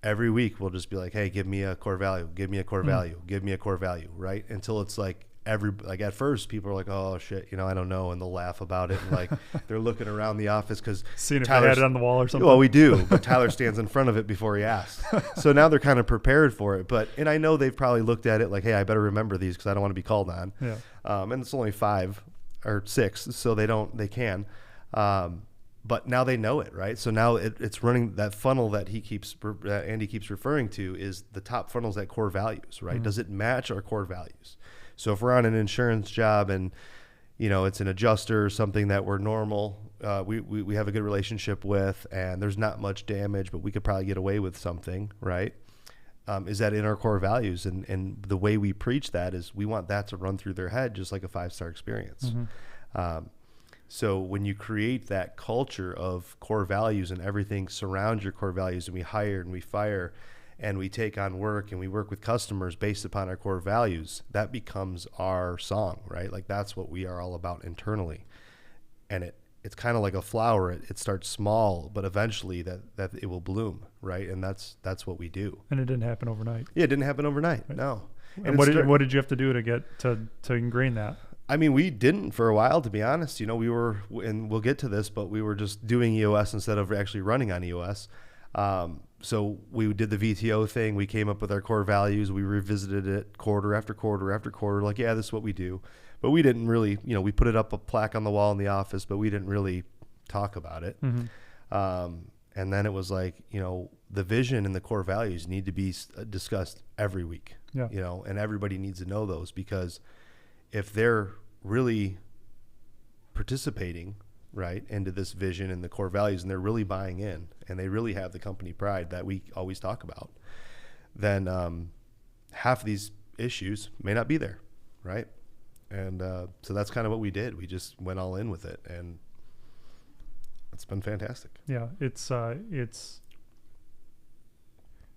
every week we'll just be like, hey, give me a core value, give me a core value, give me a core value, right? Until it's like at first people are like, oh shit, I don't know. And they'll laugh about it. And like they're looking around the office because seeing if they had it on the wall or something. Well, we do, but Tyler stands in front of it before he asks. So now they're kind of prepared for it. And I know they've probably looked at it like, hey, I better remember these because I don't want to be called on. Yeah. And it's only 5 or 6, so they can. But now they know it, right? So now it's running that funnel that Andy keeps referring to is the top funnels at core values, right? Does it match our core values? So if we're on an insurance job and, it's an adjuster or something that we're normal, we have a good relationship with, and there's not much damage, but we could probably get away with something, right? Is that in our core values? And the way we preach that is we want that to run through their head just like a 5-star experience. So when you create that culture of core values and everything surrounds your core values, and we hire and we fire and we take on work and we work with customers based upon our core values, that becomes our song, right? Like, that's what we are all about internally. And it's kind of like a flower. It starts small, but eventually that it will bloom, right? And that's what we do. And it didn't happen overnight. Yeah, it didn't happen overnight. Right. No. And what did you have to do to get to ingrain that? I mean, we didn't for a while, to be honest. We were, and we'll get to this, but we were just doing EOS instead of actually running on EOS. So we did the VTO thing. We came up with our core values. We revisited it quarter after quarter after quarter. Like, yeah, this is what we do. But we didn't really, we put it up a plaque on the wall in the office, but we didn't really talk about it. And then it was like, the vision and the core values need to be discussed every week, and everybody needs to know those, because if they're really participating right into this vision and the core values, and they're really buying in, and they really have the company pride that we always talk about, then half of these issues may not be there, right? And so that's kind of what we did. We just went all in with it, and it's been fantastic. Yeah, it's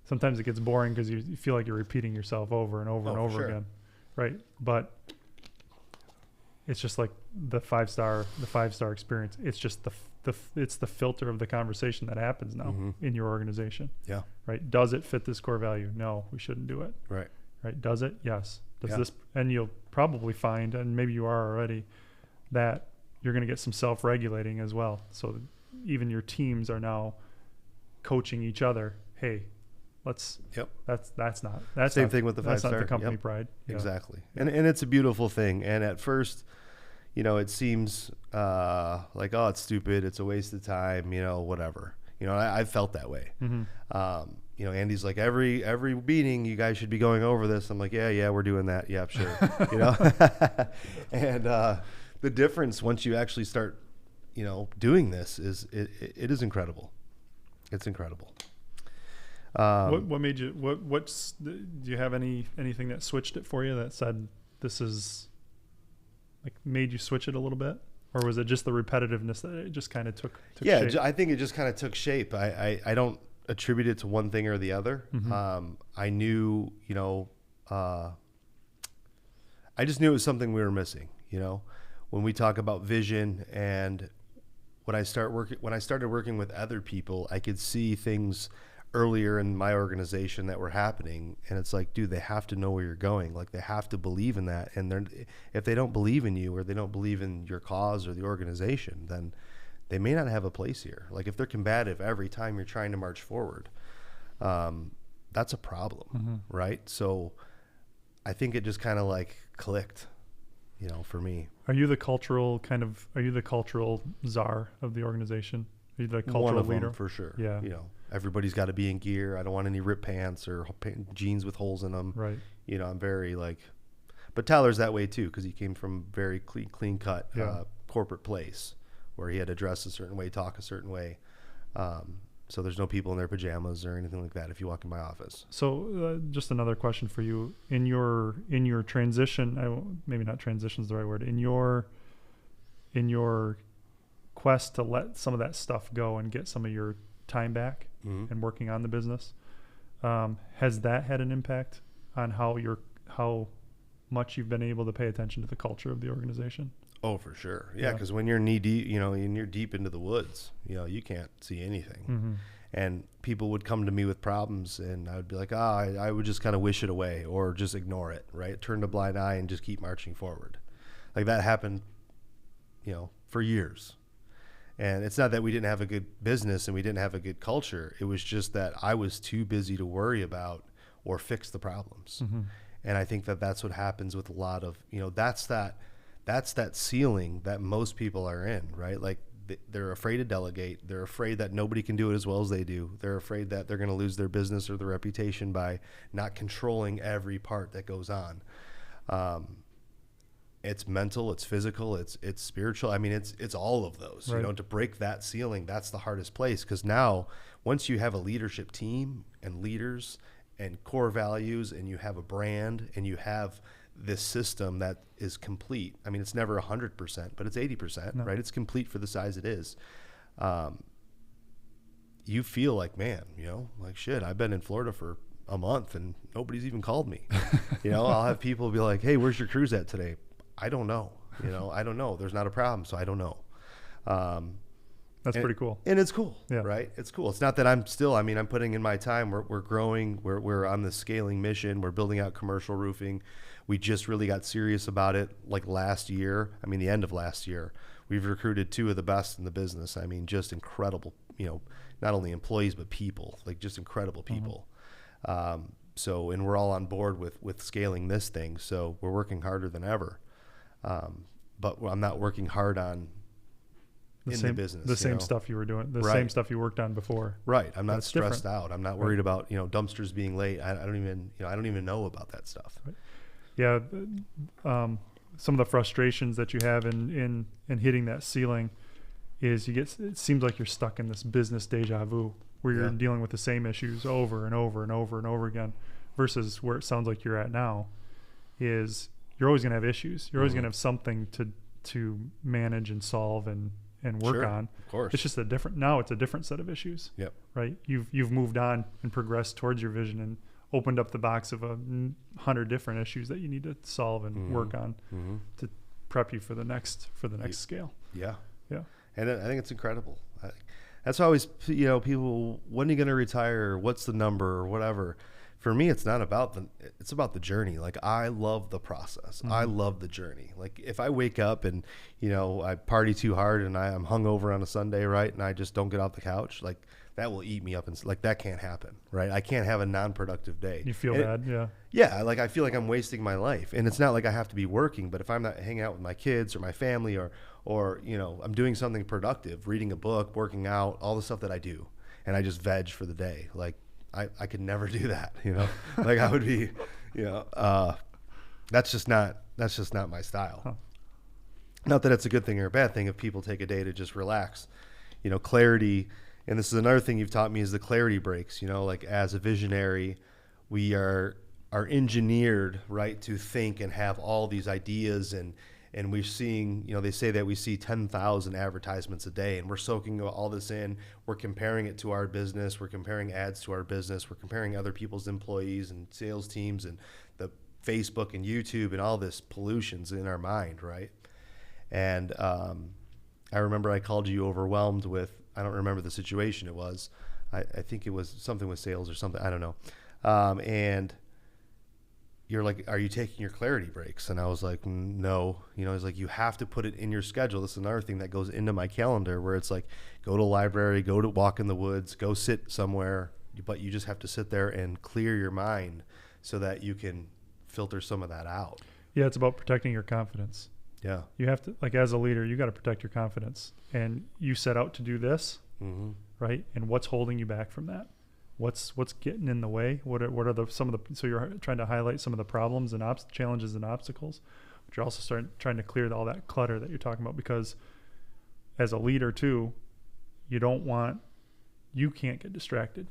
sometimes it gets boring because you feel like you're repeating yourself over and over and over again, right? But it's just like the five star experience. It's just it's the filter of the conversation that happens now in your organization. Yeah. Right. Does it fit this core value? No, we shouldn't do it. Right. Right. Does it? Yes. Does this? And you'll probably find, and maybe you are already, that you're going to get some self-regulating as well. So that even your teams are now coaching each other. Hey, let's. Yep. That's not. That's same not, thing with the 5-star. That's not the company pride. Exactly. And it's a beautiful thing. And at first, it seems like, oh, it's stupid. It's a waste of time. Whatever. I felt that way. Andy's like, every meeting, you guys should be going over this. I'm like, yeah, we're doing that. Yeah, sure. And the difference once you actually start, doing this is it is incredible. It's incredible. What made you? What's? Do you have anything that switched it for you? That said, this is like made you switch it a little bit, or was it just the repetitiveness that it just kind of took shape? I think it just kind of took shape. I don't attribute it to one thing or the other. I knew, I just knew it was something we were missing. When we talk about vision, and when I started working with other people, I could see things earlier in my organization that were happening, and it's like, dude, they have to know where you're going. Like, they have to believe in that, and if they don't believe in you, or they don't believe in your cause or the organization, then they may not have a place here. Like if they're combative every time you're trying to march forward, that's a problem, right? So I think it just kind of like clicked, you know, for me. Are you the cultural czar of the organization? Are you the cultural One of leader? them for sure. Yeah. You know, everybody's got to be in gear. I don't want any ripped pants or jeans with holes in them. Right. You know, I'm very like, but Tyler's that way too, because he came from very clean cut corporate place where he had to dress a certain way, talk a certain way. So there's no people in their pajamas or anything like that if you walk in my office. So just another question for you. In your transition, maybe not transition is the right word, in your quest to let some of that stuff go and get some of your time back and working on the business, has that had an impact on how much you've been able to pay attention to the culture of the organization? Oh, for sure. Yeah, because when you're knee deep, you know, and you're deep into the woods, you know, you can't see anything. And people would come to me with problems, and I would be like, I would just kind of wish it away or just ignore it, right? Turn a blind eye and just keep marching forward. Like that happened, you know, for years. And it's not that we didn't have a good business and we didn't have a good culture. It was just that I was too busy to worry about or fix the problems. And I think that that's what happens with a lot of, you know, that's that ceiling that most people are in, right? Like they're afraid to delegate. They're afraid that nobody can do it as well as they do. They're afraid that they're going to lose their business or their reputation by not controlling every part that goes on. It's mental, it's physical, it's spiritual. I mean, it's all of those, right. You know, to break that ceiling, that's the hardest place. Because now once you have a leadership team and leaders and core values and you have a brand and you have this system that is complete. I mean, it's never 100%, but it's 80%, right? It's complete for the size it is. You feel like, man, you know, like shit, I've been in Florida for a month and nobody's even called me. You know, I'll have people be like, hey, where's your cruise at today? I don't know. You know, I don't know. There's not a problem, so I don't know. That's pretty cool. And it's cool, yeah. Right? It's cool. It's not that I'm putting in my time. We're growing. We're on the scaling mission. We're building out commercial roofing. We just really got serious about it like last year. I mean, the end of last year. We've recruited 2 of the best in the business. I mean, just incredible, you know, not only employees, but people, like just incredible people. So, and we're all on board with scaling this thing. So we're working harder than ever. But I'm not working hard on the business. The same stuff you were doing, the same stuff you worked on before. Right. I'm not stressed out. I'm not worried about, you know, dumpsters being late. I don't even know about that stuff. Right. Yeah. Some of the frustrations that you have in hitting that ceiling is it seems like you're stuck in this business deja vu where you're dealing with the same issues over and over and over and over again, versus where it sounds like you're at now is you're always going to have issues. You're always going to have something to manage and solve and work on. Of course. It's just it's a different set of issues. Yep. Right. You've moved on and progressed towards your vision and opened up the box of 100 different issues that you need to solve and work on to prep you for the next scale. Yeah. Yeah. And I think it's incredible. That's always, you know, people, when are you going to retire? What's the number or whatever? For me, it's not about it's about the journey. Like, I love the process. I love the journey. Like, if I wake up and, you know, I party too hard and I'm hungover on a Sunday, right, and I just don't get off the couch, like, that will eat me up. And like, that can't happen, right? I can't have a non-productive day. You feel bad, yeah. Yeah, like, I feel like I'm wasting my life. And it's not like I have to be working, but if I'm not hanging out with my kids or my family or you know, I'm doing something productive, reading a book, working out, all the stuff that I do, and I just veg for the day, like, I could never do that, you know. Like, I would be, you know, that's just not my style. Huh. Not that it's a good thing or a bad thing if people take a day to just relax, you know. Clarity, and this is another thing you've taught me, is the clarity breaks. You know, like, as a visionary, we are engineered, right, to think and have all these ideas, and we're seeing, you know, they say that we see 10,000 advertisements a day, and we're soaking all this in. We're comparing it to our business. We're comparing ads to our business. We're comparing other people's employees and sales teams and the Facebook and YouTube and all this pollution's in our mind, right? And I remember I called you overwhelmed with, I don't remember the situation it was. I think it was something with sales or something. I don't know. And you're like, are you taking your clarity breaks? And I was like, no. You know, it's like, you have to put it in your schedule. This is another thing that goes into my calendar, where it's like, go to the library, go to walk in the woods, go sit somewhere, but you just have to sit there and clear your mind so that you can filter some of that out. Yeah, it's about protecting your confidence. Yeah. You have to, like, as a leader, you got to protect your confidence, and you set out to do this, right? And what's holding you back from that? What's getting in the way? What are some of the, so you're trying to highlight some of the problems and challenges and obstacles, but you're also trying to clear all that clutter that you're talking about, because as a leader too, you can't get distracted,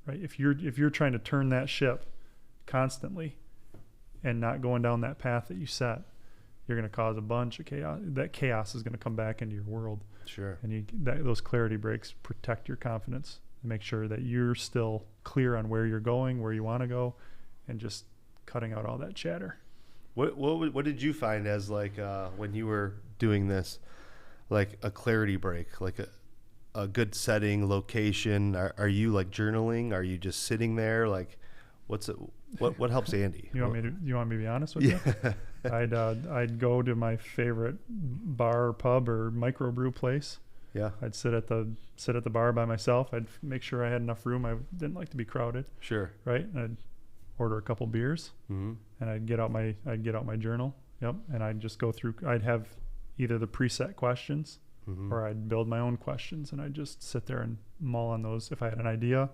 right? If you're trying to turn that ship constantly and not going down that path that you set, you're going to cause a bunch of chaos. That chaos is going to come back into your world. Sure. And those clarity breaks protect your confidence. Make sure that you're still clear on where you're going, where you want to go, and just cutting out all that chatter. What did you find as, like, when you were doing this, like a clarity break, like a good setting, location? Are you like journaling? Are you just sitting there? Like, what helps Andy? You want me to be honest with you? I'd go to my favorite bar or pub or microbrew place. Yeah. I'd sit at the bar by myself. I'd make sure I had enough room. I didn't like to be crowded. Sure. Right. And I'd order a couple beers, and I'd get out my journal. Yep. And I'd just go through. I'd have either the preset questions, or I'd build my own questions, and I'd just sit there and mull on those. If I had an idea,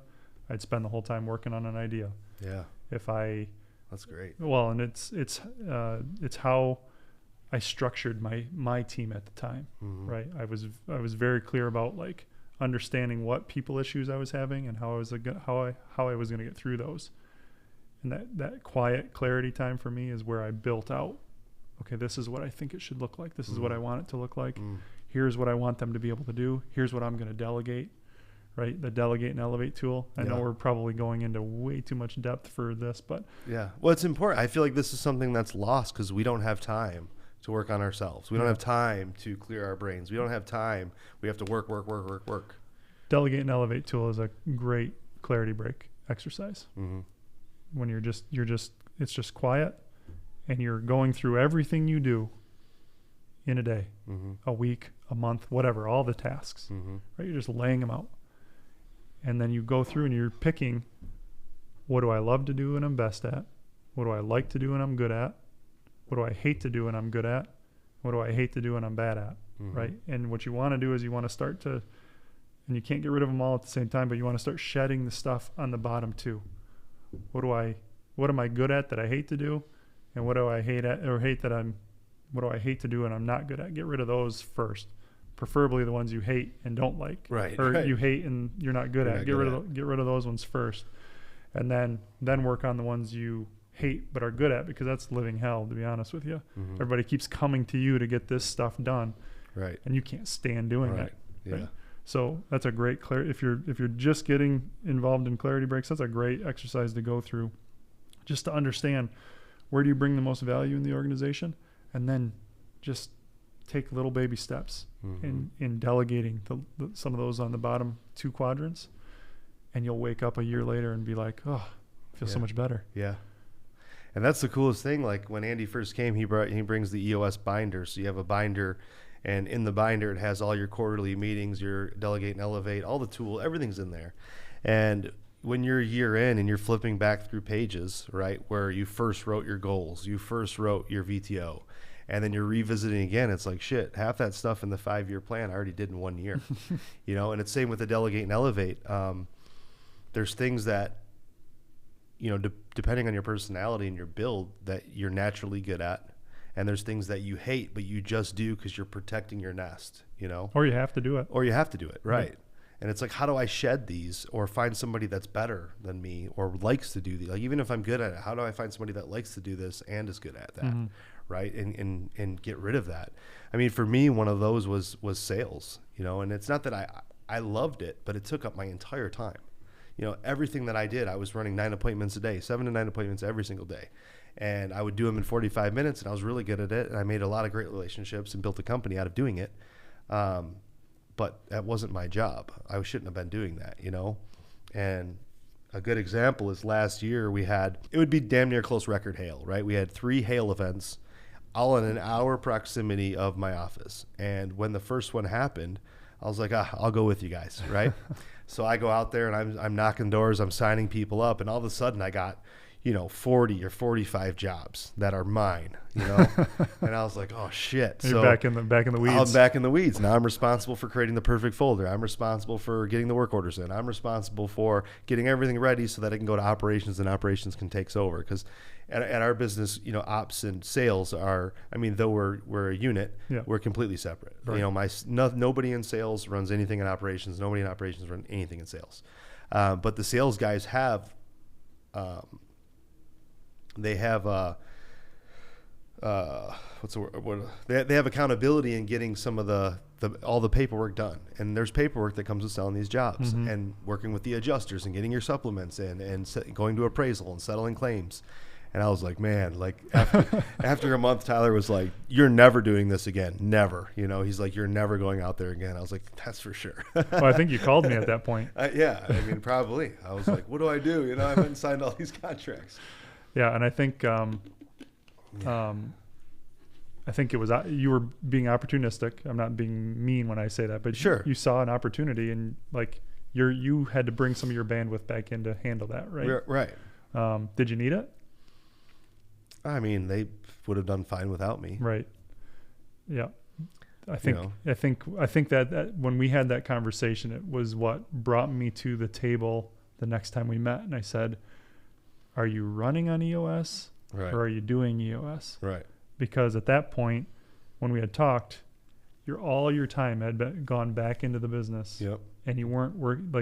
I'd spend the whole time working on an idea. Yeah. That's great. Well, and it's how I structured my team at the time, right? I was very clear about, like, understanding what people issues I was having and how I was going to get through those. And that quiet clarity time for me is where I built out, okay, this is what I think it should look like. This is what I want it to look like. Here's what I want them to be able to do. Here's what I'm going to delegate, right? The delegate and elevate tool. I know we're probably going into way too much depth for this, but yeah. Well, it's important. I feel like this is something that's lost because we don't have time to work on ourselves. We don't have time to clear our brains. We don't have time. We have to work. Delegate and elevate tool is a great clarity break exercise. When it's just quiet, and you're going through everything you do in a day, a week, a month, whatever, all the tasks, right? You're just laying them out. And then you go through and you're picking, what do I love to do and I'm best at? What do I like to do and I'm good at? What do I hate to do and I'm good at? What do I hate to do and I'm bad at, right? And what you want to do is you want to start to, and you can't get rid of them all at the same time, but you want to start shedding the stuff on the bottom too. What am I good at that I hate to do? And what do I hate at or what do I hate to do and I'm not good at? Get rid of those first. Preferably the ones you hate and don't like. Right. Or you hate and you're not good at. Get rid of those ones first. And then work on the ones you hate but are good at, because that's living hell, to be honest with you. Everybody keeps coming to you to get this stuff done. Right. And you can't stand doing it. Yeah. Right? So that's a great if you're just getting involved in clarity breaks, that's a great exercise to go through, just to understand where do you bring the most value in the organization, and then just take little baby steps in delegating some of those on the bottom two quadrants, and you'll wake up a year later and be like, oh, I feel so much better. Yeah. And that's the coolest thing. Like, when Andy first came, he brings the EOS binder. So you have a binder, and in the binder, it has all your quarterly meetings, your delegate and elevate, all the tool, everything's in there. And when you're a year in and you're flipping back through pages, right, where you first wrote your goals, you first wrote your VTO, and then you're revisiting again, it's like, shit, half that stuff in the 5-year plan I already did in 1 year. And it's same with the delegate and elevate. There's things that, depending on your personality and your build, that you're naturally good at. And there's things that you hate, but you just do because you're protecting your nest, Or you have to do it. Right. And it's like, how do I shed these or find somebody that's better than me or likes to do these? Like, even if I'm good at it, how do I find somebody that likes to do this and is good at that, right? And get rid of that. I mean, for me, one of those was sales, and it's not that I loved it, but it took up my entire time. Everything that I did, I was running 9 appointments a day, 7 to 9 appointments every single day. And I would do them in 45 minutes, and I was really good at it. And I made a lot of great relationships and built a company out of doing it. But that wasn't my job. I shouldn't have been doing that, And a good example is last year it would be damn near close record hail, right? We had 3 hail events all in an hour proximity of my office. And when the first one happened, I was like, I'll go with you guys, right? So I go out there and I'm knocking doors, I'm signing people up, and all of a sudden I got, 40 or 45 jobs that are mine, and I was like, oh shit. You're back in the weeds. I'm back in the weeds. Now I'm responsible for creating the perfect folder. I'm responsible for getting the work orders in. I'm responsible for getting everything ready so that I can go to operations and operations can take over. Because at our business, ops and sales are, though we're a unit, Yeah. we're completely separate. Right. Nobody in sales runs anything in operations. Nobody in operations runs anything in sales. But the sales guys have, they have what's the word? They have accountability in getting some of all the paperwork done. And there's paperwork that comes with selling these jobs and working with the adjusters and getting your supplements in and going to appraisal and settling claims. And I was like, man, after a month, Tyler was like, you're never doing this again. Never. He's like, you're never going out there again. I was like, that's for sure. Well, I think you called me at that point. Yeah. Probably. I was like, what do I do? I haven't signed all these contracts. Yeah. And I think, it was, you were being opportunistic. I'm not being mean when I say that, but sure, you saw an opportunity and you had to bring some of your bandwidth back in to handle that. Right. Right. Did you need it? They would have done fine without me. Right. Yeah. I think that when we had that conversation, it was what brought me to the table the next time we met. And I said, are you running on EOS right. or are you doing EOS? Right. Because at that point, when we had talked, all your time had gone back into the business. Yep. And you weren't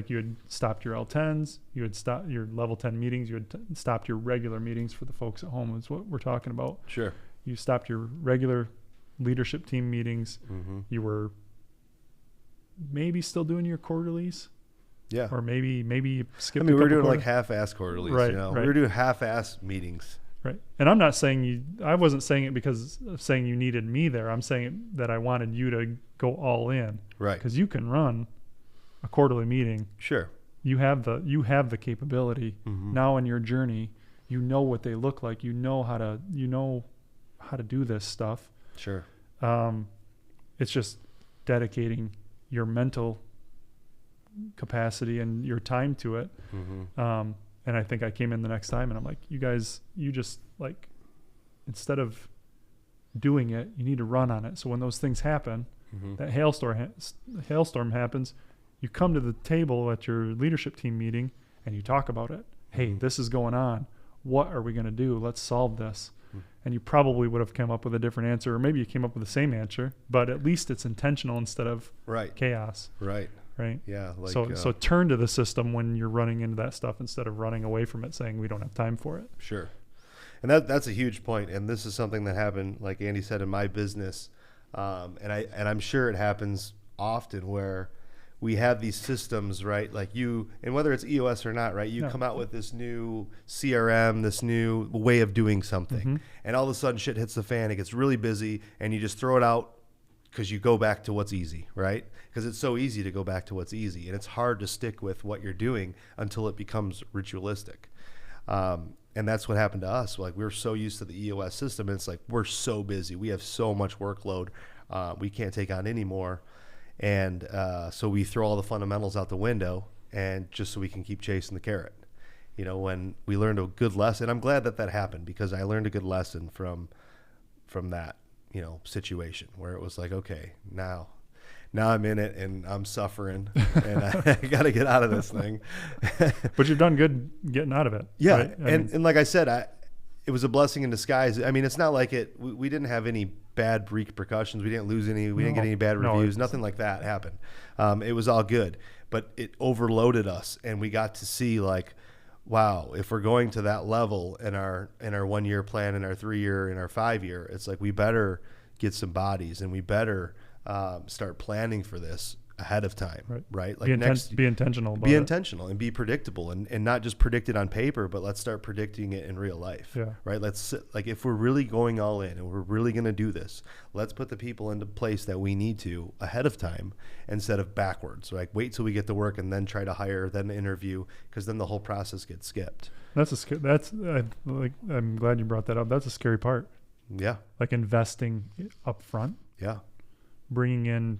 you had stopped your L10s, you had stopped your level 10 meetings, you had stopped your regular meetings for the folks at home is what we're talking about. Sure. You stopped your regular leadership team meetings. Mm-hmm. You were maybe still doing your quarterlies. Yeah. Or maybe you skipped we were doing like half-ass quarterlies, right, Right. We were doing half-ass meetings. Right. And I'm not saying I wasn't saying it because of saying you needed me there. I'm saying that I wanted you to go all in. Right. Because you can run a quarterly meeting. Sure. You have the capability. Mm-hmm. Now in your journey, you know what they look like. You know how to do this stuff. Sure. It's just dedicating your mental capacity and your time to it. Mm-hmm. And I think I came in the next time and I'm like, you guys, you just instead of doing it, you need to run on it. So when those things happen, mm-hmm. that hailstorm happens, you come to the table at your leadership team meeting and you talk about it. Hey, mm-hmm. this is going on. What are we going to do? Let's solve this. Mm-hmm. And you probably would have come up with a different answer, or maybe you came up with the same answer, but at least it's intentional instead of right. chaos. Right. Right. Yeah. So turn to the system when you're running into that stuff instead of running away from it, saying we don't have time for it. Sure. And that's a huge point. And this is something that happened, like Andy said, in my business. And I'm sure it happens often where we have these systems, right? Like and whether it's EOS or not, right? You come out with this new CRM, this new way of doing something. Mm-hmm. And all of a sudden shit hits the fan. It gets really busy and you just throw it out because you go back to what's easy, right? Because it's so easy to go back to what's easy. And it's hard to stick with what you're doing until it becomes ritualistic. And that's what happened to us. We were so used to the EOS system. And it's like, we're so busy. We have so much workload. We can't take on any more. And so we throw all the fundamentals out the window and just so we can keep chasing the carrot. When we learned a good lesson, I'm glad that happened because I learned a good lesson from that, situation where it was like, okay, now I'm in it and I'm suffering and I got to get out of this thing. But you've done good getting out of it. Yeah. Right? And like I said, it was a blessing in disguise. It's not like we didn't have any bad repercussions. We didn't lose any, we didn't get any bad reviews. Nothing like that happened. It was all good, but it overloaded us and we got to see wow, if we're going to that level in our 1 year plan, in our 3 year, in our 5 year, it's like we better get some bodies and we better start planning for this ahead of time, right? Like be intentional about be it. intentional and be predictable, and not just predict it on paper, but let's start predicting it in real life. Yeah. Right. Like if we're really going all in and we're really going to do this, let's put the people into place that we need to ahead of time instead of backwards. Like wait till we get to work and then try to hire, then interview, because then the whole process gets skipped. I'm glad you brought that up. That's a scary part. Yeah. Like investing up front. Yeah. Bringing in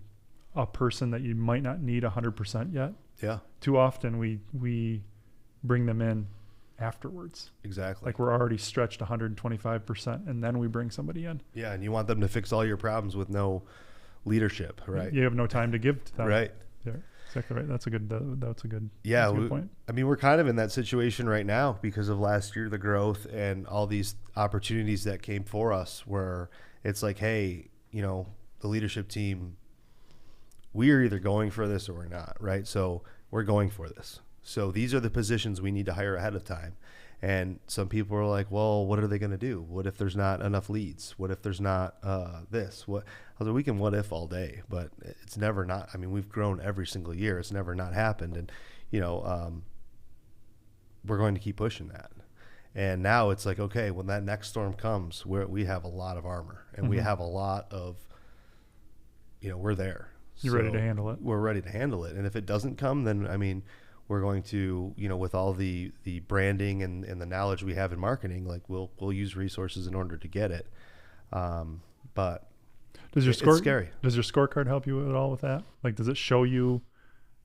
a person that you might not need 100% yet. Yeah. Too often we bring them in afterwards. Exactly. Like we're already stretched 125% and then we bring somebody in. Yeah, and you want them to fix all your problems with no leadership, right? You have no time to give to them. Right. Yeah, exactly right. That's a good point. I mean, we're kind of in that situation right now because of last year, the growth and all these opportunities that came for us, where it's like, hey, you know, the leadership team, we are either going for this or we're not, right? So we're going for this. So these are the positions we need to hire ahead of time. And some people are like, well, what are they going to do? What if there's not enough leads? What if there's not this? What? I was like, we can what if all day, but it's never not. I mean, we've grown every single year. It's never not happened. And, you know, we're going to keep pushing that. And now it's like, okay, when that next storm comes, we have a lot of armor and we have a lot of, you know, we're there. You're ready to handle it. We're ready to handle it. And if it doesn't come, then, I mean, we're going to, you know, with all the branding and the knowledge we have in marketing, like we'll use resources in order to get it. But it's scary. Does your scorecard help you at all with that? Like, does it show you?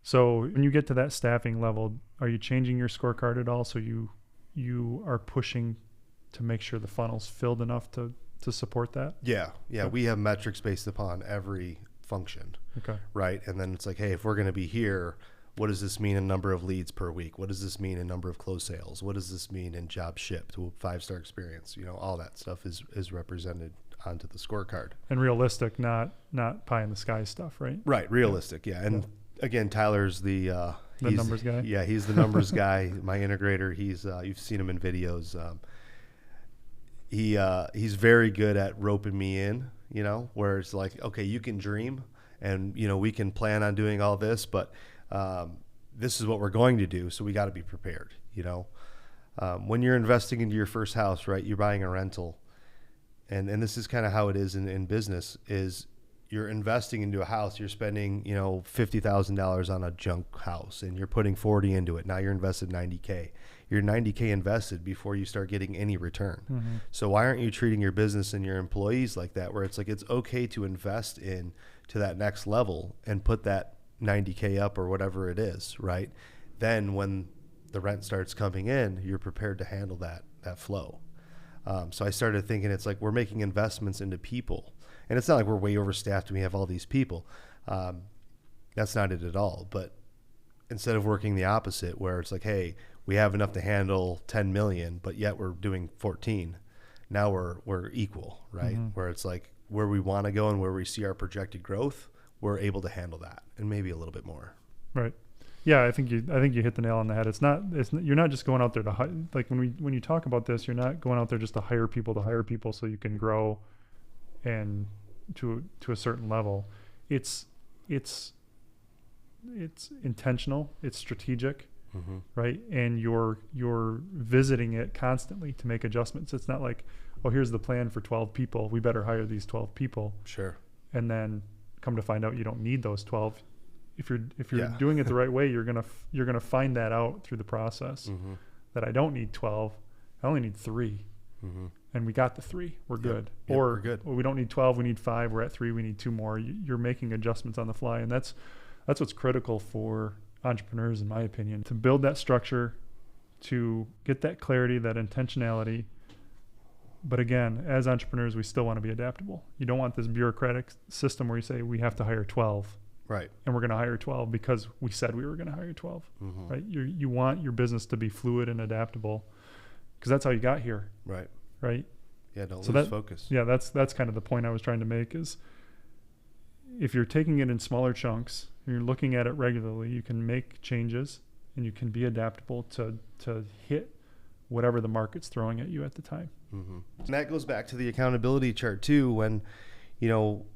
So when you get to that staffing level, are you changing your scorecard at all? So you are pushing to make sure the funnel's filled enough to support that? Yeah. Okay. We have metrics based upon every function. Okay. Right. And then it's like, hey, if we're going to be here, what does this mean in number of leads per week? What does this mean in number of closed sales? What does this mean in job shipped to a 5-star experience? You know, all that stuff is represented onto the scorecard. And realistic, not pie in the sky stuff, right? Right. Realistic. Yeah. And again, Tyler's the numbers guy. Yeah. He's the numbers guy. My integrator. He's, you've seen him in videos. He's very good at roping me in, you know, where it's like, okay, you can dream and, you know, we can plan on doing all this, but this is what we're going to do. So we got to be prepared, you know. When you're investing into your first house, right, you're buying a rental. And this is kind of how it is in business, is you're investing into a house. You're spending, you know, $50,000 on a junk house and you're putting 40 into it. Now you're invested $90K. You're $90K invested before you start getting any return. Mm-hmm. So why aren't you treating your business and your employees like that, where it's like, it's okay to invest in to that next level and put that $90K up or whatever it is, right? Then when the rent starts coming in, you're prepared to handle that flow. So I started thinking, it's like we're making investments into people, and it's not like we're way overstaffed and we have all these people. That's not it at all. But instead of working the opposite, where it's like, hey, we have enough to handle 10 million, but yet we're doing 14. Now we're equal, right? Mm-hmm. Where it's like where we want to go and where we see our projected growth, we're able to handle that and maybe a little bit more. Right. Yeah, I think you hit the nail on the head. You're not just going out there to like when you talk about this, you're not going out there just to hire people so you can grow and to a certain level. It's intentional, it's strategic, mm-hmm. right? And you're visiting it constantly to make adjustments. It's not like, oh, here's the plan for 12 people. We better hire these 12 people. Sure. And then come to find out you don't need those 12. If you're doing it the right way, you're gonna find that out through the process. Mm-hmm. That I don't need 12, I only need 3, mm-hmm. and we got the 3. We're good. Yep, or we're good. Well, we don't need 12, we need 5. We're at 3, we need 2 more. You're making adjustments on the fly, and that's what's critical for entrepreneurs, in my opinion, to build that structure, to get that clarity, that intentionality. But again, as entrepreneurs, we still want to be adaptable. You don't want this bureaucratic system where you say we have to hire 12. Right. And we're going to hire 12 because we said we were going to hire 12. Mm-hmm. Right. You want your business to be fluid and adaptable because that's how you got here. Right. Right. Yeah. Don't lose focus. Yeah. That's kind of the point I was trying to make, is if you're taking it in smaller chunks and you're looking at it regularly, you can make changes and you can be adaptable to hit whatever the market's throwing at you at the time. Mm-hmm. And that goes back to the accountability chart too, when, you know,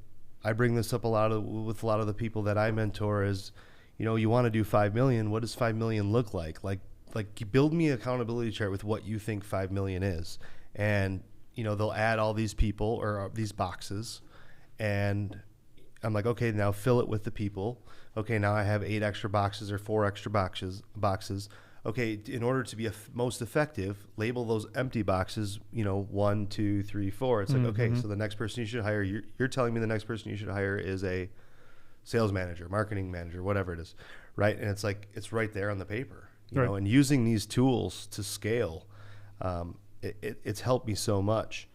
I bring this up with a lot of the people that I mentor is, you want to do 5 million. What does 5 million look like? Like build me an accountability chart with what you think 5 million is. And, they'll add all these people or these boxes, and I'm like, okay, now fill it with the people. Okay, now I have 8 extra boxes or 4 extra boxes. Okay, in order to be most effective, label those empty boxes, 1, 2, 3, 4. It's like, okay, so the next person you should hire, you're telling me the next person you should hire is a sales manager, marketing manager, whatever it is, right? And it's like, it's right there on the paper, you know, and using these tools to scale, it's helped me so much.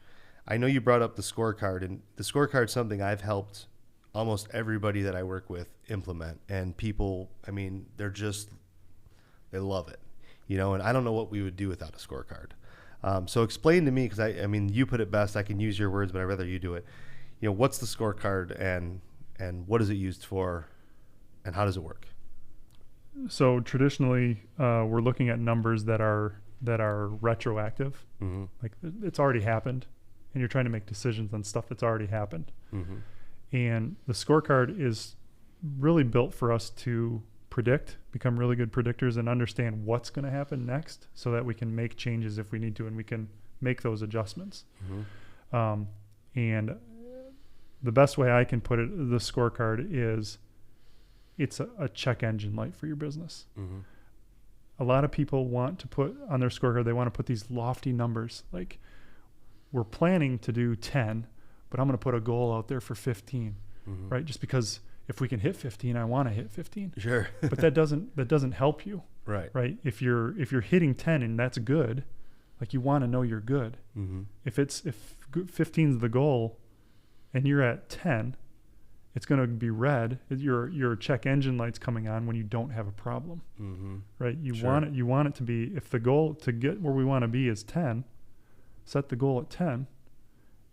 I know you brought up the scorecard, and the scorecard is something I've helped almost everybody that I work with implement, and people, I mean, they love it, and I don't know what we would do without a scorecard. So explain to me, because I mean, you put it best. I can use your words, but I'd rather you do it. What's the scorecard, and what is it used for, and how does it work? So traditionally, we're looking at numbers that are retroactive. Mm-hmm. Like it's already happened, and you're trying to make decisions on stuff that's already happened. Mm-hmm. And the scorecard is really built for us to predict, become really good predictors, and understand what's going to happen next so that we can make changes if we need to, and we can make those adjustments. Mm-hmm. And the best way I can put it, the scorecard is it's a check engine light for your business. Mm-hmm. A lot of people want to put on their scorecard, they want to put these lofty numbers. Like, we're planning to do 10, but I'm going to put a goal out there for 15, mm-hmm. right? Just because if we can hit 15, I want to hit 15. Sure. But that doesn't help you. Right. Right. If you're hitting 10 and that's good, like, you want to know you're good. Mm-hmm. If 15 is the goal and you're at 10, it's going to be red. Your check engine light's coming on when you don't have a problem. Mm-hmm. Right. You want it to be, if the goal to get where we want to be is 10, set the goal at 10.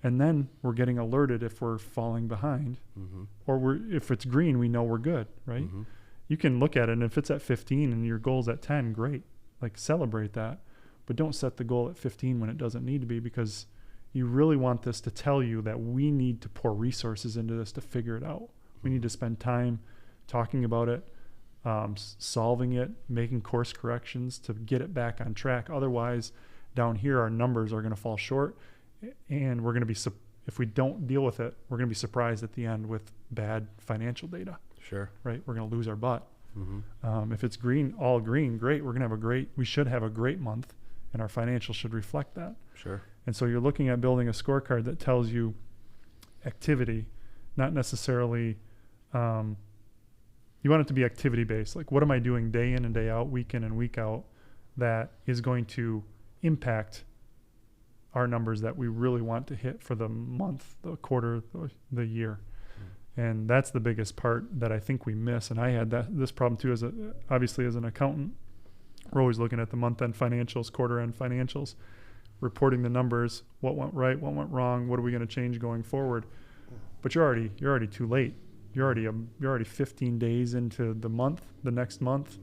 And then we're getting alerted if we're falling behind, mm-hmm. or if it's green, we know we're good, right? Mm-hmm. You can look at it, and if it's at 15 and your goal's at 10, great. Like, celebrate that. But don't set the goal at 15 when it doesn't need to be, because you really want this to tell you that we need to pour resources into this to figure it out. We need to spend time talking about it, solving it, making course corrections to get it back on track. Otherwise, down here, our numbers are going to fall short. And we're going to be, if we don't deal with it, we're going to be surprised at the end with bad financial data. Sure. Right? We're going to lose our butt. Mm-hmm. If it's green, all green, great. We're going to have we should have a great month, and our financials should reflect that. Sure. And so you're looking at building a scorecard that tells you activity, not necessarily, you want it to be activity based. Like, what am I doing day in and day out, week in and week out, that is going to impact our numbers that we really want to hit for the month, the quarter, the year. And that's the biggest part that I think we miss. And I had this problem too, obviously as an accountant. We're always looking at the month-end financials, quarter-end financials, reporting the numbers, what went right, what went wrong, what are we going to change going forward. But you're already too late. You're already 15 days into the next month,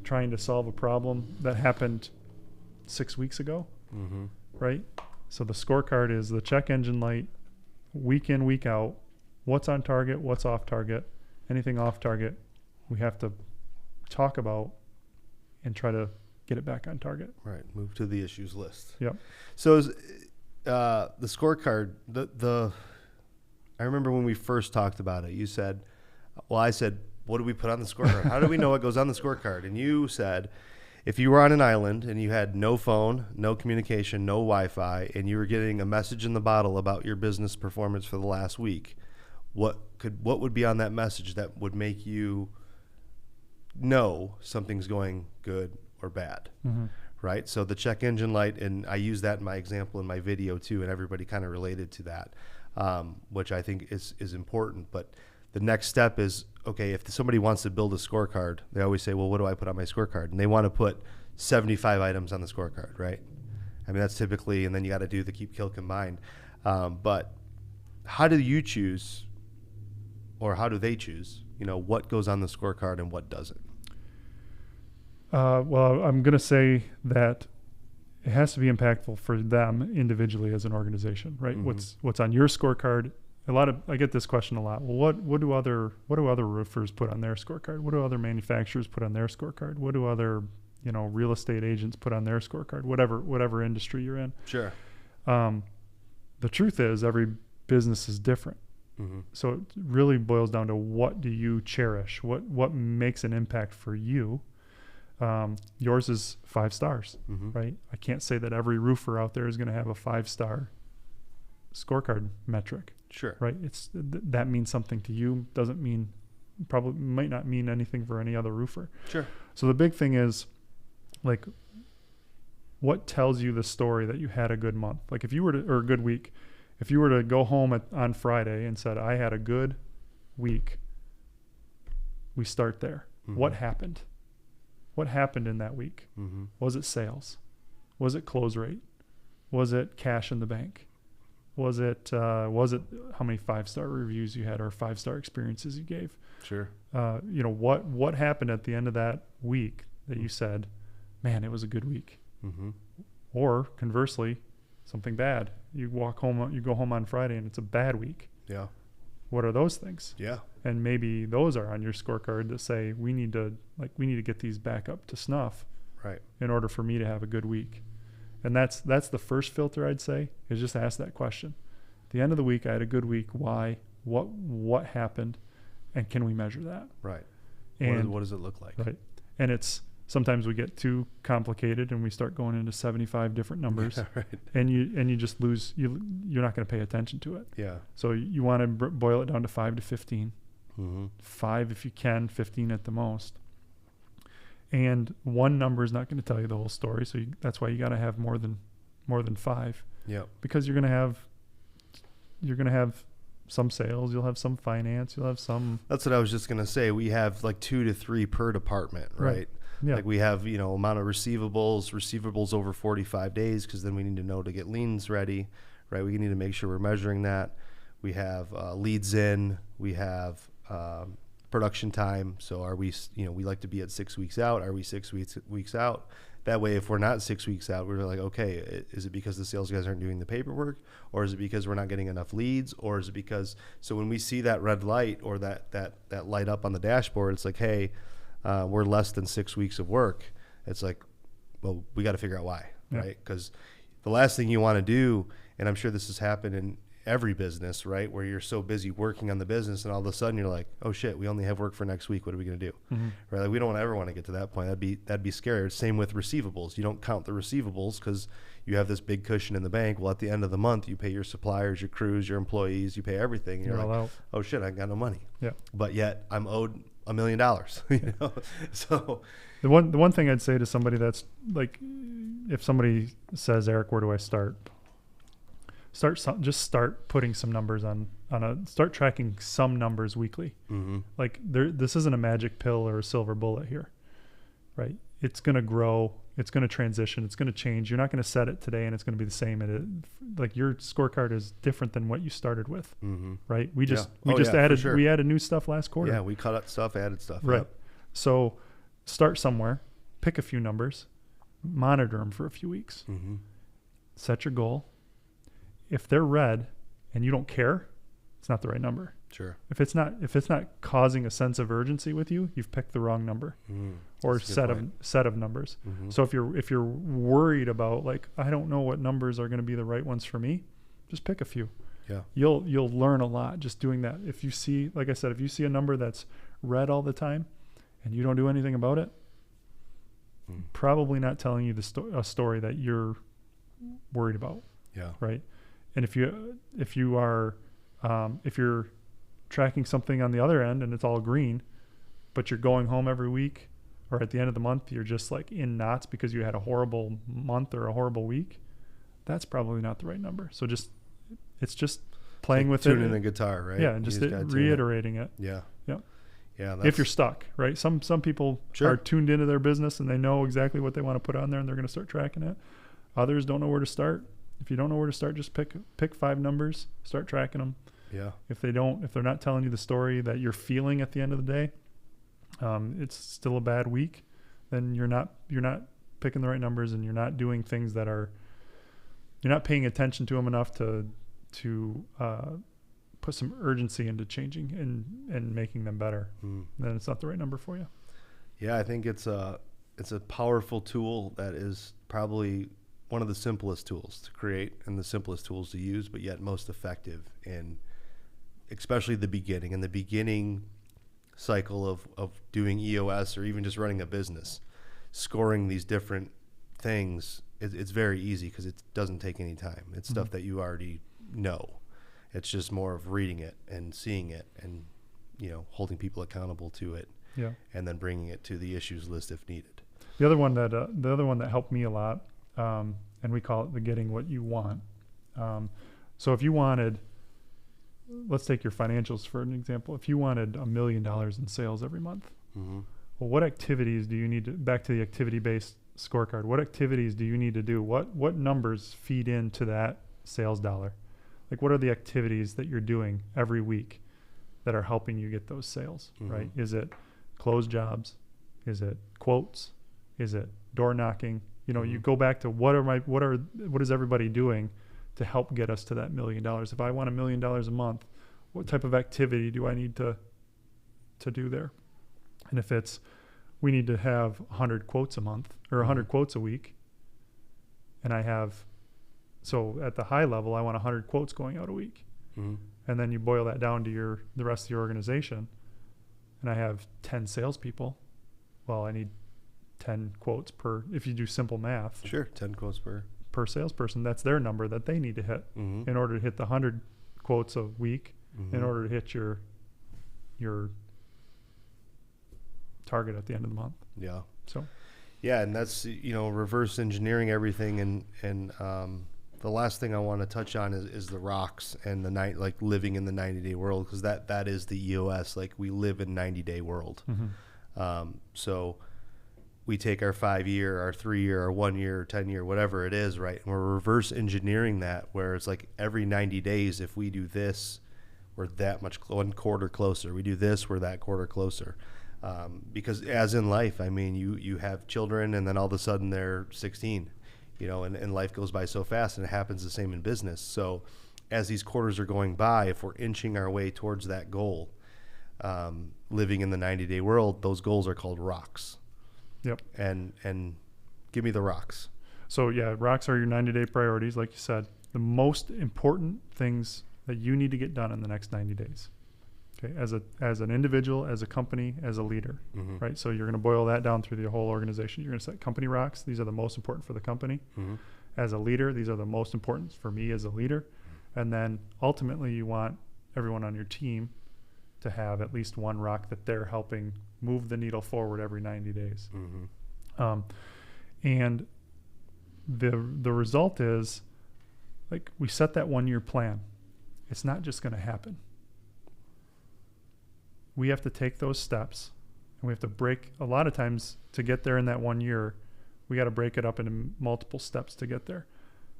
trying to solve a problem that happened 6 weeks ago. Mm-hmm. Right? So the scorecard is the check engine light, week in, week out. What's on target? What's off target? Anything off target, we have to talk about and try to get it back on target. Right. Move to the issues list. Yep. So the scorecard, I remember when we first talked about it, you said, I said, what do we put on the scorecard? How do we know what goes on the scorecard? And you said, if you were on an island and you had no phone, no communication, no Wi-Fi, and you were getting a message in the bottle about your business performance for the last week, what would be on that message that would make you know something's going good or bad? Mm-hmm. Right? So the check engine light, and I use that in my example in my video too, and everybody kind of related to that, which I think is important. But the next step is, okay, if somebody wants to build a scorecard, they always say, well, what do I put on my scorecard? And they want to put 75 items on the scorecard, right? I mean, that's typically, and then you got to do the keep, kill, combine. But how do you choose, or how do they choose, what goes on the scorecard and what doesn't? Well, I'm going to say that it has to be impactful for them individually as an organization, right? Mm-hmm. What's on your scorecard I get this question a lot. Well, what do other roofers put on their scorecard? What do other manufacturers put on their scorecard? What do other, real estate agents put on their scorecard? Whatever industry you're in. Sure. The truth is every business is different. Mm-hmm. So it really boils down to what do you cherish? What makes an impact for you? Yours is 5 stars, Mm-hmm. right? I can't say that every roofer out there is going to have a 5-star scorecard metric, Sure. right? That means something to you. Probably might not mean anything for any other roofer. Sure. So the big thing is, like, what tells you the story that you had a good month? Like or a good week. If you were to go home on Friday and said, I had a good week, we start there. Mm-hmm. What happened? What happened in that week? Mm-hmm. Was it sales? Was it close rate? Was it cash in the bank? Was it how many 5-star reviews you had or 5-star experiences you gave? Sure. What happened at the end of that week that you said, man, it was a good week? Mm-hmm. Or conversely, something bad. You go home on Friday and it's a bad week. Yeah. What are those things? Yeah. And maybe those are on your scorecard that say we need to get these back up to snuff Right. in order for me to have a good week. And that's the first filter I'd say, is just ask that question. At the end of the week, I had a good week. Why? What happened? And can we measure that? Right. And what does it look like? right. And it's sometimes we get too complicated and we start going into 75 different numbers. Right. And you just lose. You're not going to pay attention to it. Yeah. So you want to boil it down to 5 to 15. Mm-hmm. 5 if you can, 15 at the most. And one number is not going to tell you the whole story. So that's why you got to have more than 5, Yeah. because you're going to have some sales, you'll have some finance, you'll have some. That's what I was just going to say. We have like 2 to 3 per department, right? Yeah. Like we have, amount of receivables over 45 days, because then we need to know to get liens ready, right? We need to make sure we're measuring that. We have leads in, we have production time. So are we, we like to be at 6 weeks out. Are we 6 weeks out? That way, if we're not 6 weeks out, we're like, okay, is it because the sales guys aren't doing the paperwork, or is it because we're not getting enough leads, or is it because, so when we see that red light or that light up on the dashboard, it's like, hey, we're less than 6 weeks of work. It's like, well, we got to figure out why, Yeah. right? Because the last thing you want to do, and I'm sure this has happened in every business, right, where you're so busy working on the business and all of a sudden you're like, oh shit, we only have work for next week. What are we going to do? Mm-hmm. Right? Like, we don't ever want to get to that point. That'd be scary. Same with receivables. You don't count the receivables because you have this big cushion in the bank. Well, at the end of the month, you pay your suppliers, your crews, your employees, you pay everything. And you're all like, out. oh shit, I got no money. Yeah. But yet I'm owed $1 million. So The one thing I'd say to somebody that's like, if somebody says, Eric, where do I start? Just start putting some numbers start tracking some numbers weekly. mm-hmm. Like this isn't a magic pill or a silver bullet here, right? It's going to grow. It's going to transition. It's going to change. You're not going to set it today and it's going to be the same. Like your scorecard is different than what you started with, Mm-hmm. right? We just sure. we added new stuff last quarter. Yeah, we cut out stuff, added stuff. Right. Yep. So start somewhere, pick a few numbers, monitor them for a few weeks, Mm-hmm. set your goal. If they're red and you don't care, it's not the right number. Sure. If it's not causing a sense of urgency with you, you've picked the wrong number or That's a good set of numbers. Mm-hmm. So if you're worried about, like, I don't know what numbers are going to be the right ones for me, just pick a few. Yeah. You'll learn a lot just doing that. If you see, like I said, if you see a number that's red all the time and you don't do anything about it, probably not telling you a story that you're worried about. Yeah. Right. And if you're tracking something on the other end and it's all green, but you're going home every week or at the end of the month, you're just like in knots because you had a horrible month or a horrible week, that's probably not the right number. So it's just playing with it. Tuning the guitar, right? Yeah. And just reiterating it. Yeah. Yeah. Yeah. If you're stuck, right? Some people Sure. are tuned into their business and they know exactly what they want to put on there and they're going to start tracking it. Others don't know where to start. If you don't know where to start, just pick 5 numbers, start tracking them. Yeah. If they're not telling you the story that you're feeling at the end of the day, it's still a bad week, then you're not picking the right numbers and you're not doing things you're not paying attention to them enough to put put some urgency into changing and making them better, then it's not the right number for you. Yeah, I think it's a powerful tool that is probably one of the simplest tools to create and the simplest tools to use, but yet most effective in especially the beginning cycle of doing EOS or even just running a business. Scoring these different things, it's very easy because it doesn't take any time. It's stuff that you already know. It's just more of reading it and seeing it and, holding people accountable to it. Yeah. And then bringing it to the issues list if needed. The other one that helped me a lot, and we call it the getting what you want. So if you wanted, let's take your financials for an example. If you wanted $1 million in sales every month, well, what activities do you need to, back to the activity-based scorecard, what activities do you need to do? What numbers feed into that sales dollar? Like, what are the activities that you're doing every week that are helping you get those sales, right? Is it closed jobs? Is it quotes? Is it door knocking? You go back to what is everybody doing to help get us to that $1 million? If I want $1 million a month, what type of activity do I need to do there? And if it's, we need to have 100 quotes a month or 100 quotes a week, and so at the high level, I want 100 quotes going out a week. And then you boil that down to the rest of your organization, and I have 10 salespeople. Well, I need 10 quotes per, if you do simple math. Sure, 10 quotes per salesperson. That's their number that they need to hit in order to hit the 100 quotes a week, in order to hit your target at the end of the month. Yeah. So. Yeah, and that's reverse engineering everything, and the last thing I want to touch on is the rocks and the living in the 90-day world, because that is the EOS. Like, we live in 90-day world. So we take our 5-year, our 3-year, our 1-year, 10-year, whatever it is, right? And we're reverse engineering that, where it's like every 90 days, if we do this, we're that much one quarter closer. We do this, we're that quarter closer. Because as in life, I mean, you have children and then all of a sudden they're 16, and life goes by so fast, and it happens the same in business. So as these quarters are going by, if we're inching our way towards that goal, living in the 90-day world, those goals are called rocks. Yep. And give me the rocks. So yeah, rocks are your 90-day priorities. Like you said, the most important things that you need to get done in the next 90 days. Okay, as an individual, as a company, as a leader, right? So you're going to boil that down through the whole organization. You're going to set company rocks. These are the most important for the company. As a leader, these are the most important for me as a leader. And then ultimately, you want everyone on your team to have at least one rock that they're helping move the needle forward every 90 days. And the result is, like, we set that 1-year plan. It's not just going to happen. We have to take those steps, and we have to break, a lot of times to get there in that 1 year, we got to break it up into multiple steps to get there.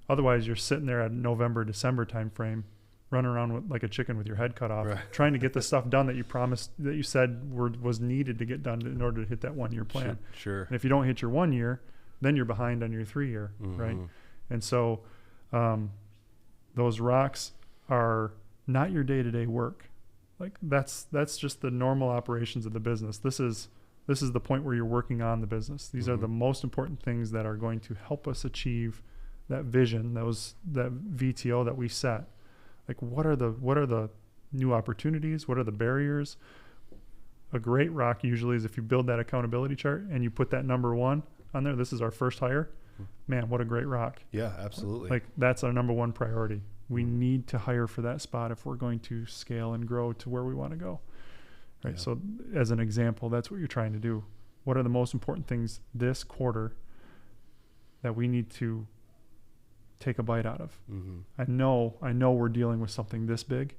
Otherwise, you're sitting there at November, December timeframe, running around like a chicken with your head cut off, trying to get the stuff done that you promised, that you said was needed to get done in order to hit that 1-year plan. Sure. And if you don't hit your 1 year, then you're behind on your 3-year, right? And so those rocks are not your day-to-day work. Like, that's just the normal operations of the business. This is the point where you're working on the business. These are the most important things that are going to help us achieve that vision, that VTO that we set. Like, what are the new opportunities? What are the barriers? A great rock usually is if you build that accountability chart and you put that number 1 on there. This is our first hire. Man, what a great rock. Yeah, absolutely. Like, that's our number 1 priority. We need to hire for that spot if we're going to scale and grow to where we want to go. Right. Yeah. So as an example, that's what you're trying to do. What are the most important things this quarter that we need to take a bite out of? I know we're dealing with something this big.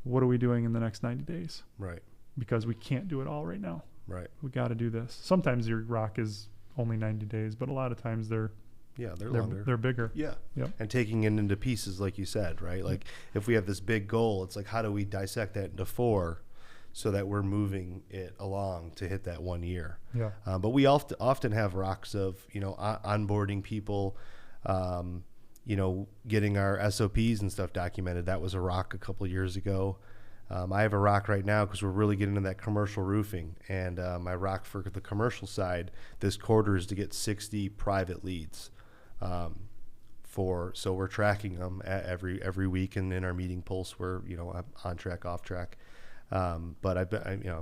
What are we doing in the next 90 days? Right. Because we can't do it all right now. Right. We got to do this. Sometimes your rock is only 90 days, but a lot of times they're longer. They're bigger. Yeah. Yep. And taking it into pieces, like you said, right? Like, if we have this big goal, it's like, how do we dissect that into 4 so that we're moving it along to hit that 1 year? Yeah. But we often have rocks of, onboarding people, getting our SOPs and stuff documented. That was a rock a couple of years ago. I have a rock right now because we're really getting into that commercial roofing. And my rock for the commercial side this quarter is to get 60 private leads. So we're tracking them every week, and in our meeting pulse, we're on track, off track. But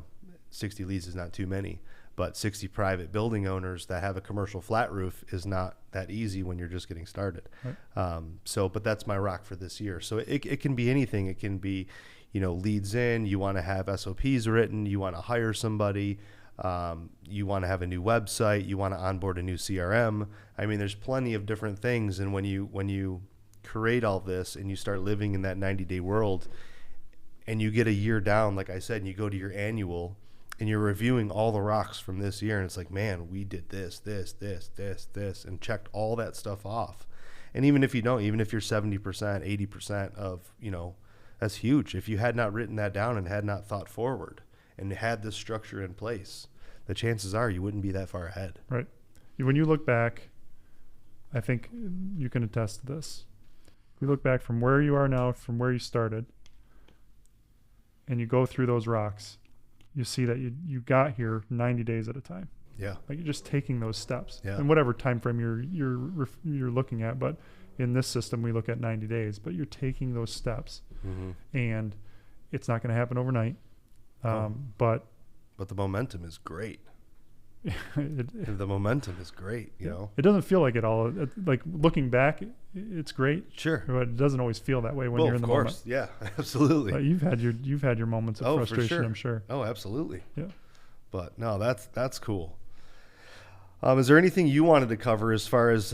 60 leads is not too many. But 60 private building owners that have a commercial flat roof is not that easy when you're just getting started. Right. But that's my rock for this year. So it can be anything. It can be, leads in, you want to have SOPs written, you want to hire somebody, you want to have a new website, you want to onboard a new CRM. I mean, there's plenty of different things. And when you create all this and you start living in that 90-day world and you get a year down, like I said, and you go to your annual, and you're reviewing all the rocks from this year, and it's like, man, we did this, and checked all that stuff off. And even if you don't, even if you're 70%, 80% of, that's huge. If you had not written that down and had not thought forward and had this structure in place, the chances are you wouldn't be that far ahead. Right. When you look back, I think you can attest to this. If you look back from where you are now, from where you started, and you go through those rocks, you see that you got here 90 days at a time. Yeah. Like you're just taking those steps. Yeah. And whatever time frame you're looking at, but in this system we look at 90 days, but you're taking those steps. Mm-hmm. And it's not going to happen overnight. But the momentum is great. The momentum is great, It doesn't feel like it all. Like looking back, it's great. Sure. But it doesn't always feel that way when you're in the moment. Of course. Yeah, absolutely. But you've had your moments of frustration, for sure. I'm sure. Oh, absolutely. Yeah. But no, that's cool. Is there anything you wanted to cover as far as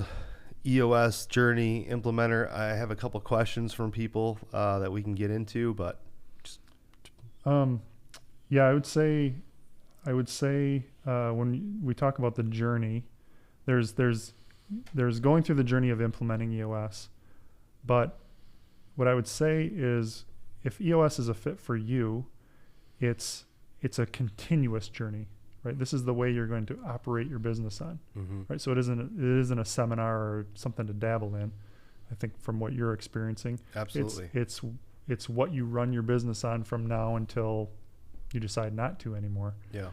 EOS Journey Implementer? I have a couple questions from people that we can get into, but just... yeah, I would say when we talk about the journey, there's going through the journey of implementing EOS, but what I would say is if EOS is a fit for you, it's a continuous journey, right? This is the way you're going to operate your business on, mm-hmm. right? So it isn't a seminar or something to dabble in. I think from what you're experiencing, absolutely, it's what you run your business on from now until you decide not to anymore. Yeah.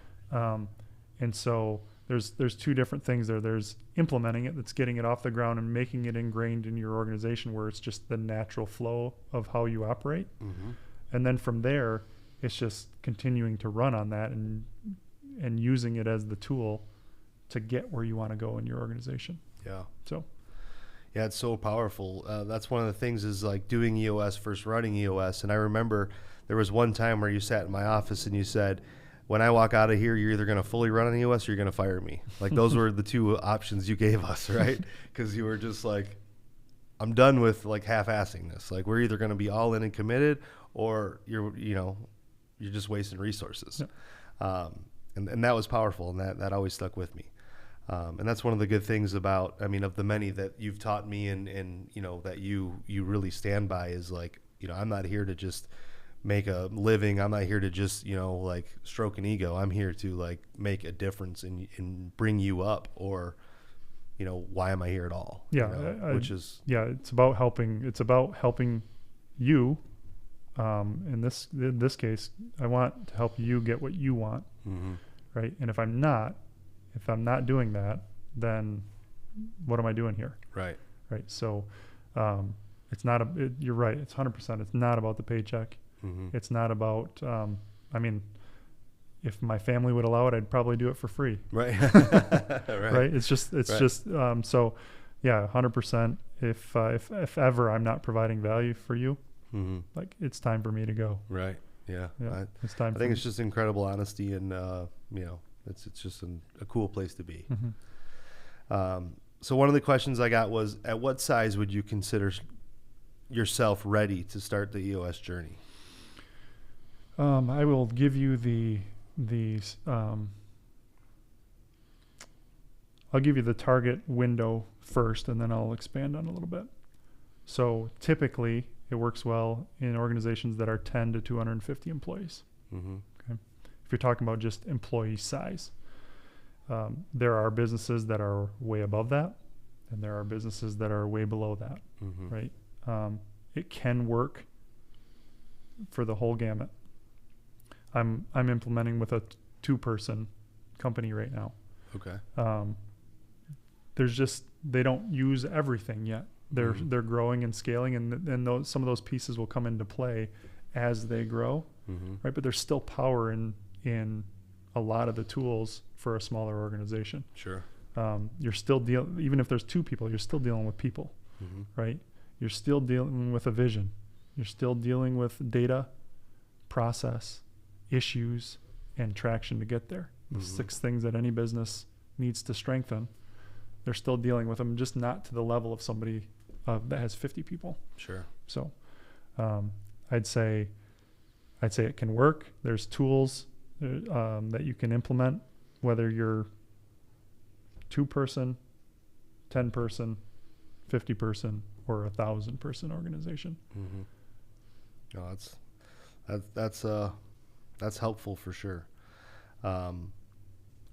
And so there's two different things there. There's implementing it, that's getting it off the ground and making it ingrained in your organization where it's just the natural flow of how you operate. Mm-hmm. And then from there, it's just continuing to run on that and using it as the tool to get where you want to go in your organization. Yeah. So. Yeah, it's so powerful. That's one of the things is like doing EOS versus running EOS. And I remember there was one time where you sat in my office and you said, when I walk out of here, you're either going to fully run on EOS or you're going to fire me. Like those were the two options you gave us, right? Because you were just like, I'm done with like half-assing this. Like we're either going to be all in and committed or you're just wasting resources. Yep. And that was powerful, and that always stuck with me. And that's one of the good things about, of the many that you've taught me and that you really stand by is like, I'm not here to just make a living. I'm not here to just, like stroke an ego. I'm here to like make a difference and bring you up, or, why am I here at all? Yeah. It's about helping you. In this case, I want to help you get what you want. Mm-hmm. Right. And if I'm not doing that, then what am I doing here? Right. Right. So, it's not you're right. It's 100%. It's not about the paycheck. Mm-hmm. It's not about, if my family would allow it, I'd probably do it for free. Right. Right. It's just, so yeah, 100%. If ever I'm not providing value for you, mm-hmm. like it's time for me to go. Right. Yeah. It's time. I think it's just incredible honesty and, it's just a cool place to be. Mm-hmm. So one of the questions I got was, at what size would you consider yourself ready to start the EOS journey? I will give you I'll give you the target window first, and then I'll expand on it a little bit. So typically it works well in organizations that are 10 to 250 employees. Mm-hmm. Okay. If you're talking about just employee size, there are businesses that are way above that, and there are businesses that are way below that, Mm-hmm. right? It can work for the whole gamut. I'm implementing with a 2-person company right now. Okay. They don't use everything yet. They're Mhm. they're growing and scaling, and some of those pieces will come into play as they grow, Mm-hmm. right? But there's still power in a lot of the tools for a smaller organization. Sure. You're still even if there's 2 people, you're still dealing with people, Mm-hmm. right? You're still dealing with a vision. You're still dealing with data, process, issues, and traction to get there. The Mhm. 6 things that any business needs to strengthen. They're still dealing with them, just not to the level of somebody that has 50 people. Sure. So I'd say it can work. There's tools that you can implement, whether you're 2-person, 10-person, 50-person, or 1,000-person organization. Mm-hmm. No, that's helpful for sure.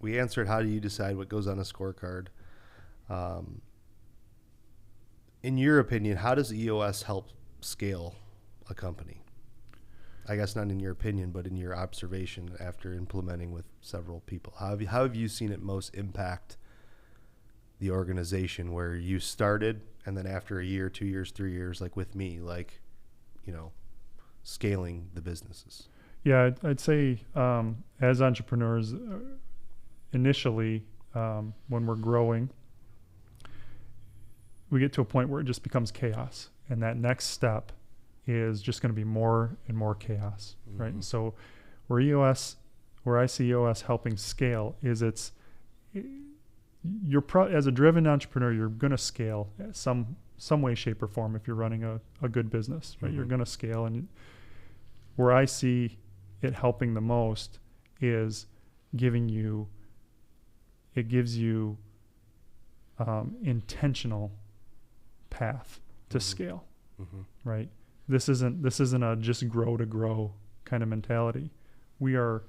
We answered, how do you decide what goes on a scorecard? In your opinion, how does EOS help scale a company? I guess not in your opinion, but in your observation after implementing with several people. How have you seen it most impact the organization where you started, and then after a year, 2 years, 3 years, like with me, scaling the businesses? Yeah, I'd say as entrepreneurs, initially, when we're growing, we get to a point where it just becomes chaos. And that next step is just going to be more and more chaos, right? Mhm. So where I see EOS helping scale is as a driven entrepreneur, you're going to scale some way, shape, or form if you're running a good business, right? Mhm. You're going to scale. And where I see it helping the most is it gives you intentional path to Mhm. scale, Mm-hmm. right? This isn't a just grow to grow kind of mentality. We are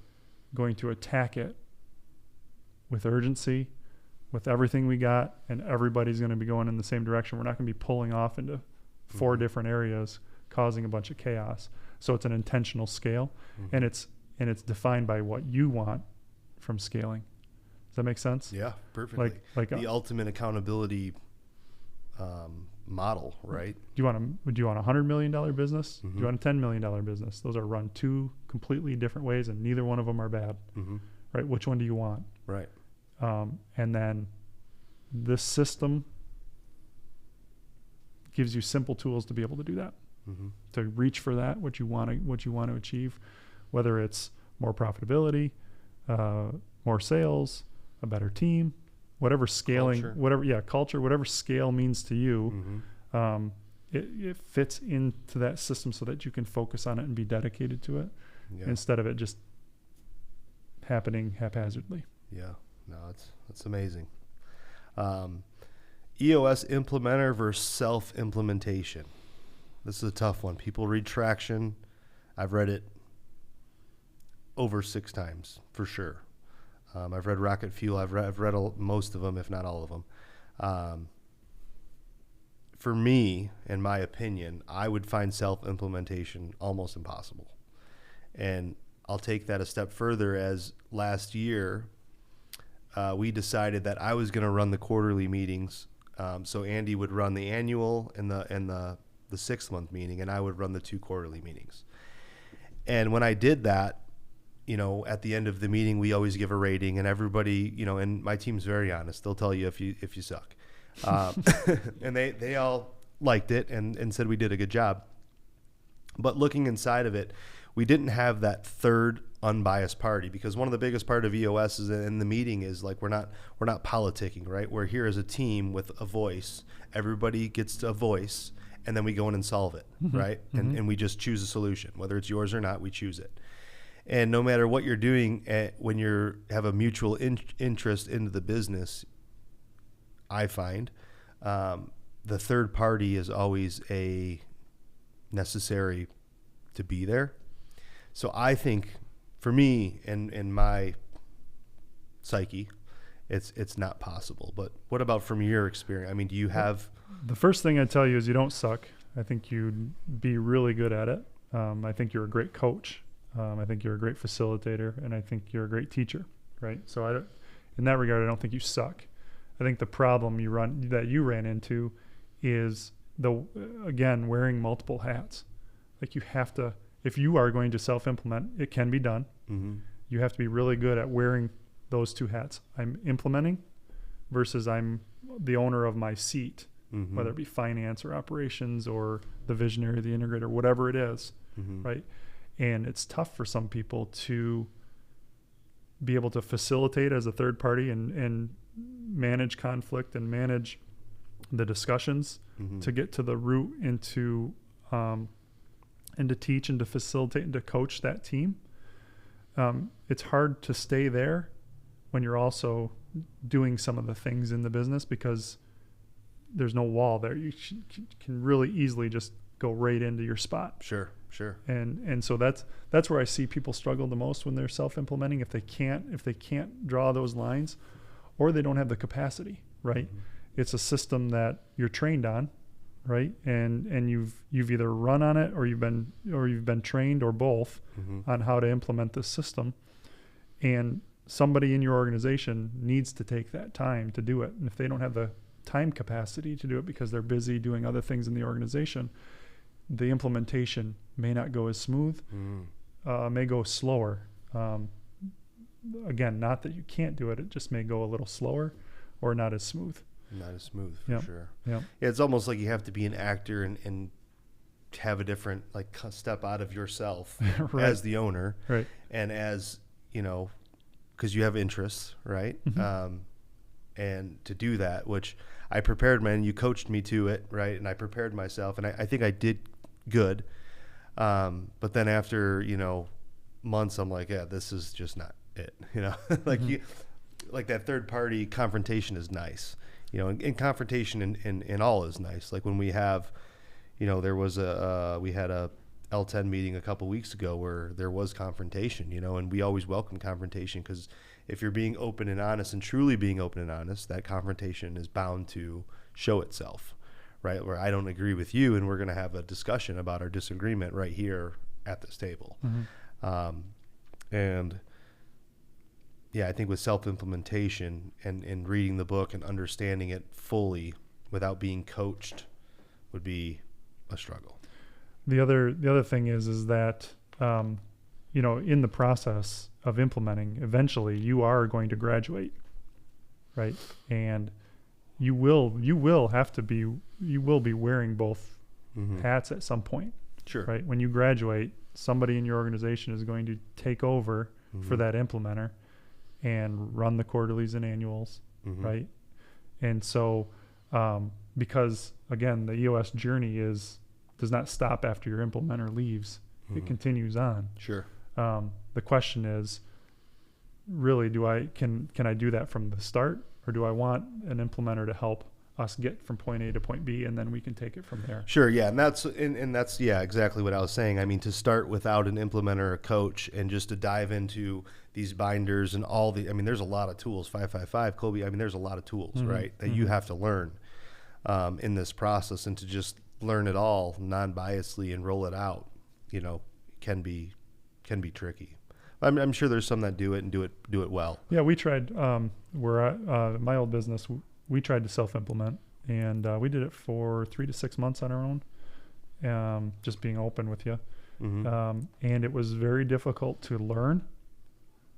going to attack it with urgency, with everything we got, and everybody's going to be going in the same direction. We're not going to be pulling off into 4 Mhm. different areas, causing a bunch of chaos. So it's an intentional scale, Mm-hmm. and it's defined by what you want from scaling. Does that make sense? Yeah, perfectly. Like The ultimate accountability model, right? do you want a $100 million business? Do Mhm. you want a $10 million business? Those are run 2 completely different ways, and neither one of them are bad, Mm-hmm. right? Which one do you want? Right. And then this system gives you simple tools to be able to do that, Mm-hmm. to reach for that, what you want to achieve, whether it's more profitability, more sales, a better team, whatever scaling, Culture. whatever scale means to you. Mm-hmm. It fits into that system so that you can focus on it and be dedicated to it, Yeah. instead of it just happening haphazardly. Yeah. No, that's amazing. EOS Implementer versus self-implementation. This is a tough one. People read Traction. I've read it over 6 times for sure. I've read Rocket Fuel. I've read most of them, if not all of them. For me, in my opinion, I would find self-implementation almost impossible. And I'll take that a step further, as last year we decided that I was going to run the quarterly meetings. So Andy would run the annual and the 6-month meeting, and I would run the 2 quarterly meetings. And when I did that, at the end of the meeting, we always give a rating, and everybody, and my team's very honest. They'll tell you if you suck. And they all liked it and said we did a good job. But looking inside of it, we didn't have that third unbiased party, because one of the biggest part of EOS is in the meeting is like we're not politicking, right? We're here as a team with a voice. Everybody gets a voice, and then we go in and solve it, right? Mm-hmm. And we just choose a solution, whether it's yours or not. We choose it. And no matter what you're doing, when you have a mutual interest into the business, I find the third party is always a necessary to be there. So I think, for me, in my psyche, it's not possible. But what about from your experience? I mean, do you have... The first thing I tell you is you don't suck. I think you'd be really good at it. I think you're a great coach. I think you're a great facilitator, and I think you're a great teacher, right? So in that regard, I don't think you suck. I think the problem you ran into is again, wearing multiple hats. Like, you have to, if you are going to self-implement, it can be done. Mm-hmm. You have to be really good at wearing those two hats. I'm implementing versus I'm the owner of my seat, Mm-hmm. whether it be finance or operations or the visionary, the integrator, whatever it is, Mm-hmm. right? And it's tough for some people to be able to facilitate as a third party and manage conflict and manage the discussions Mm-hmm. to get to the root and to teach and to facilitate and to coach that team. It's hard to stay there when you're also doing some of the things in the business, because there's no wall there. You can really easily just go right into your spot. Sure. And so that's where I see people struggle the most when they're self-implementing, if they can't draw those lines, or they don't have the capacity, right? Mm-hmm. It's a system that you're trained on, right? And you've either run on it or you've been trained, or both, Mm-hmm. on how to implement this system. And somebody in your organization needs to take that time to do it. And if they don't have the time capacity to do it because they're busy doing other things in the organization, the implementation may not go as smooth, may go slower. Again, not that you can't do it, it just may go a little slower or not as smooth. Not as smooth, for Yep. sure. Yeah. Yeah, it's almost like you have to be an actor and have a different, like, step out of yourself Right. as the owner, Right. and as, because you have interests, right? Mm-hmm. And to do that, which I prepared, man, you coached me to it, right? And I prepared myself, and I think I did good. But then after, months, I'm like, yeah, this is just not it, like Mm-hmm. like that third party confrontation is nice, and confrontation in all is nice. Like when we have, there was we had a L10 meeting a couple weeks ago where there was confrontation, and we always welcome confrontation, because if you're being open and honest and truly being open and honest, that confrontation is bound to show itself, right? Where I don't agree with you, and we're going to have a discussion about our disagreement right here at this table. Mm-hmm. And yeah, I think with self-implementation and reading the book and understanding it fully without being coached would be a struggle. The other thing is that, in the process of implementing, eventually you are going to graduate, right? And you will be wearing both Mm-hmm. hats at some point, Sure. right? When you graduate, somebody in your organization is going to take over Mm-hmm. for that implementer and run the quarterlies and annuals, Mm-hmm. right? And so, because again, the EOS journey does not stop after your implementer leaves. Mm-hmm. It continues on. Sure. The question is, really, can I do that from the start, or do I want an implementer to help us get from point A to point B, and then we can take it from there? Sure. Yeah. And that's yeah, exactly what I was saying. I mean, to start without an implementer or a coach, and just to dive into these binders and there's a lot of tools, 555, Kobe. I mean, there's a lot of tools, Mm-hmm. right, that you have to learn in this process, and to just learn it all non-biasedly and roll it out, can be tricky. I'm sure there's some that do it and do it well. Yeah, we tried. My old business, we tried to self-implement, and we did it for 3 to 6 months on our own. Just being open with you, Mm-hmm. and it was very difficult to learn.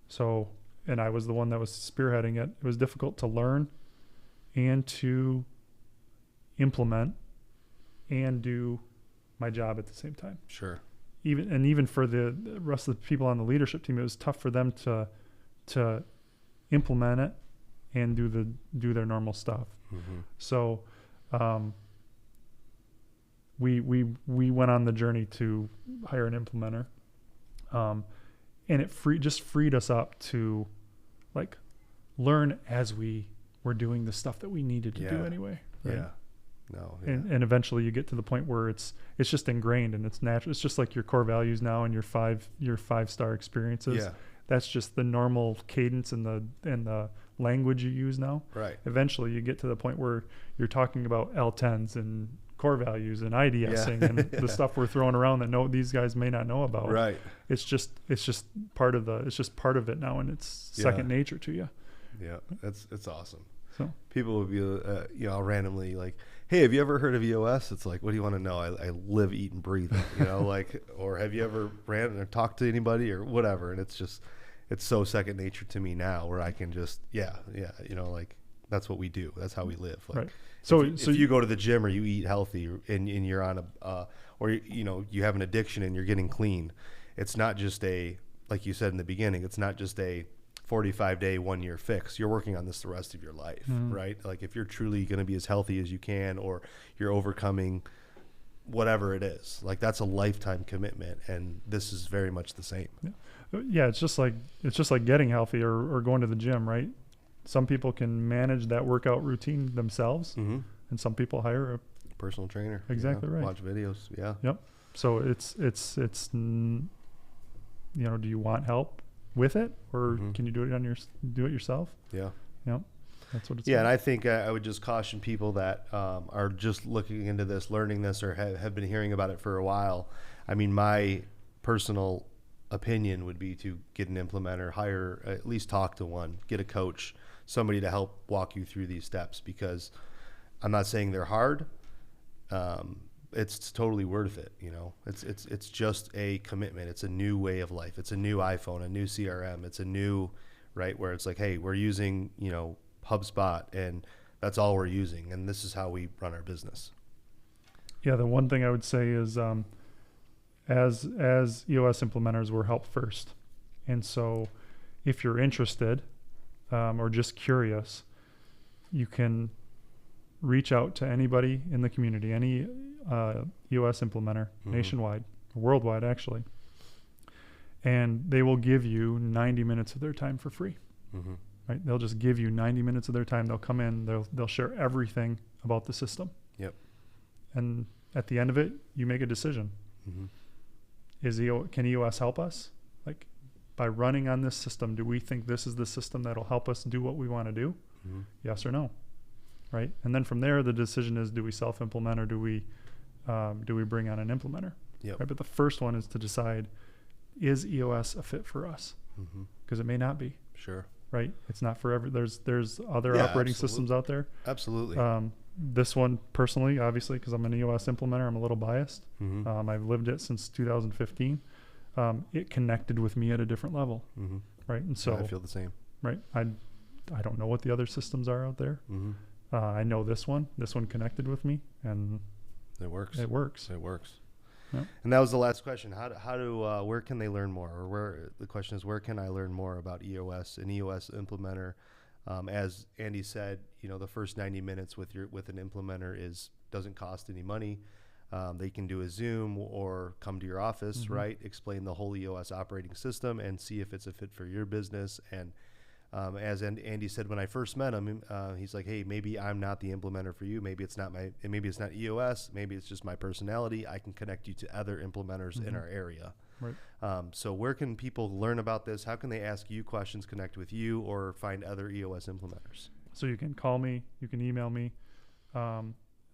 So, and I was the one that was spearheading it. It was difficult to learn and to implement and do my job at the same time. Sure. Even for the rest of the people on the leadership team, it was tough for them to implement it and do their normal stuff. Mm-hmm. So we went on the journey to hire an implementer, and it freed us up to, like, learn as we were doing the stuff that we needed to do anyway. Right? Yeah. No. Yeah. And eventually you get to the point where it's just ingrained and it's natural. It's just like your core values now and your 5-star experiences. Yeah. that's just the normal cadence and the language you use now. Right. Eventually you get to the point where you're talking about L10s and core values and IDSing and the stuff we're throwing around that these guys may not know about. Right. It's just part of it now, and it's second nature to you. Yeah, it's awesome. So people would be, I'll randomly like, hey, have you ever heard of EOS? It's like, what do you want to know? I live, eat, and breathe it, like, or have you ever ran or talked to anybody or whatever? And it's so second nature to me now, where I can just, like, that's what we do. That's how we live. Like, right. So if you go to the gym or you eat healthy and you're on or you have an addiction and you're getting clean, it's not just like you said in the beginning, it's not just a 45-day, 1-year fix. You're working on this the rest of your life, right? Like if you're truly going to be as healthy as you can, or you're overcoming whatever it is, like that's a lifetime commitment. And this is very much the same. Yeah. It's just like getting healthy or going to the gym, right? Some people can manage that workout routine themselves, and some people hire a personal trainer. Exactly right. Watch videos. Yeah. Yep. So it's do you want help with it, or can you do it yourself? Yeah. Yep. That's what it's about. And I think I would just caution people that are just looking into this, learning this, or have been hearing about it for a while. I mean, my personal opinion would be to get an implementer, hire, at least talk to one, get a coach, somebody to help walk you through these steps, because I'm not saying they're hard. It's totally worth it. It's just a commitment. It's a new way of life. It's a new iPhone, a new CRM. It's a new, right, where it's like, hey, we're using, HubSpot, and that's all we're using, and this is how we run our business. Yeah, the one thing I would say is as EOS implementers, we're help first. And so if you're interested or just curious, you can reach out to anybody in the community, any EOS implementer, nationwide, worldwide actually, and they will give you 90 minutes of their time for free. Right? They'll just give you 90 minutes of their time. They'll come in, they'll share everything about the system. Yep. And at the end of it, you make a decision. Can EOS help us? Like, by running on this system, do we think this is the system that'll help us do what we want to do? Yes or no? Right? And then from there, the decision is, do we self-implement, or do we bring on an implementer? Yep. Right? But the first one is to decide, is EOS a fit for us? Because it may not be. Sure. Right? It's not for there's other operating systems out there. Absolutely. This one personally, obviously, because I'm an EOS implementer, I'm a little biased. I've lived it since 2015. It connected with me at a different level. Right? And so I feel the same. Right? I don't know what the other systems are out there. I know this one connected with me, and it works. Yep. And that was the last question. Where can they learn more? Or the question is, where can I learn more about EOS and EOS Implementer? As Andy said, the first 90 minutes with an implementer doesn't cost any money. They can do a Zoom or come to your office, right? Explain the whole EOS operating system and see if it's a fit for your business. And as Andy said, when I first met him, he's like, hey, maybe I'm not the implementer for you. Maybe it's not EOS. Maybe it's just my personality. I can connect you to other implementers in our area. Right. So where can people learn about this? How can they ask you questions, connect with you, or find other EOS implementers? So you can call me, you can email me.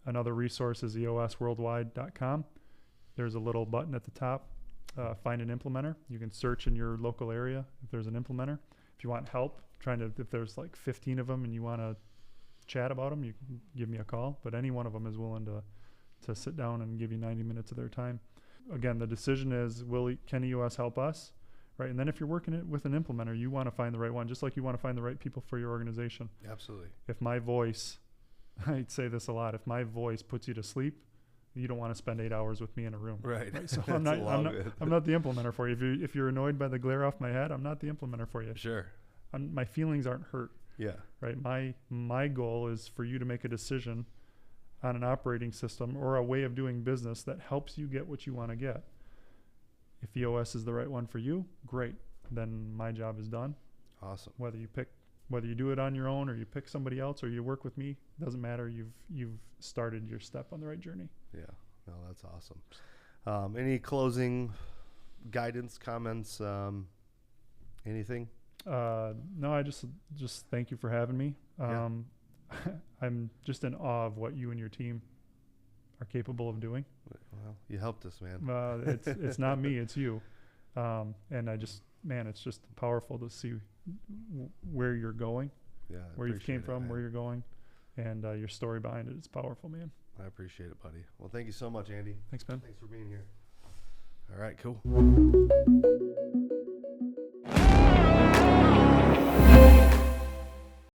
Another resource is EOSworldwide.com. There's a little button at the top, find an implementer. You can search in your local area if there's an implementer. If you want help, if there's like 15 of them and you want to chat about them, you can give me a call. But any one of them is willing to sit down and give you 90 minutes of their time. Again, the decision is, can EOS help us? Right? And then if you're working with an implementer, you want to find the right one, just like you want to find the right people for your organization. Absolutely. If my voice, I say this a lot, if my voice puts you to sleep, you don't want to spend 8 hours with me in a room. Right. So I'm not the implementer for you. If you're annoyed by the glare off my head, I'm not the implementer for you. Sure. My feelings aren't hurt. Yeah. Right. My goal is for you to make a decision on an operating system or a way of doing business that helps you get what you want to get. If EOS is the right one for you, great. Then my job is done. Awesome. Whether you do it on your own or you pick somebody else or you work with me, doesn't matter. You've started your step on the right journey. Yeah. No, that's awesome. Any closing guidance, comments, Anything? No, I just thank you for having me. Yeah. I'm just in awe of what you and your team are capable of doing. Well, you helped us, man. It's not me, it's you. And I just, man, it's just powerful to see where you're going, Yeah, I where you came appreciate it, from, man. where you're going, and your story behind it is powerful, man. I appreciate it, buddy. Well, thank you so much, Andy. Thanks, Ben. Thanks for being here. All right, cool.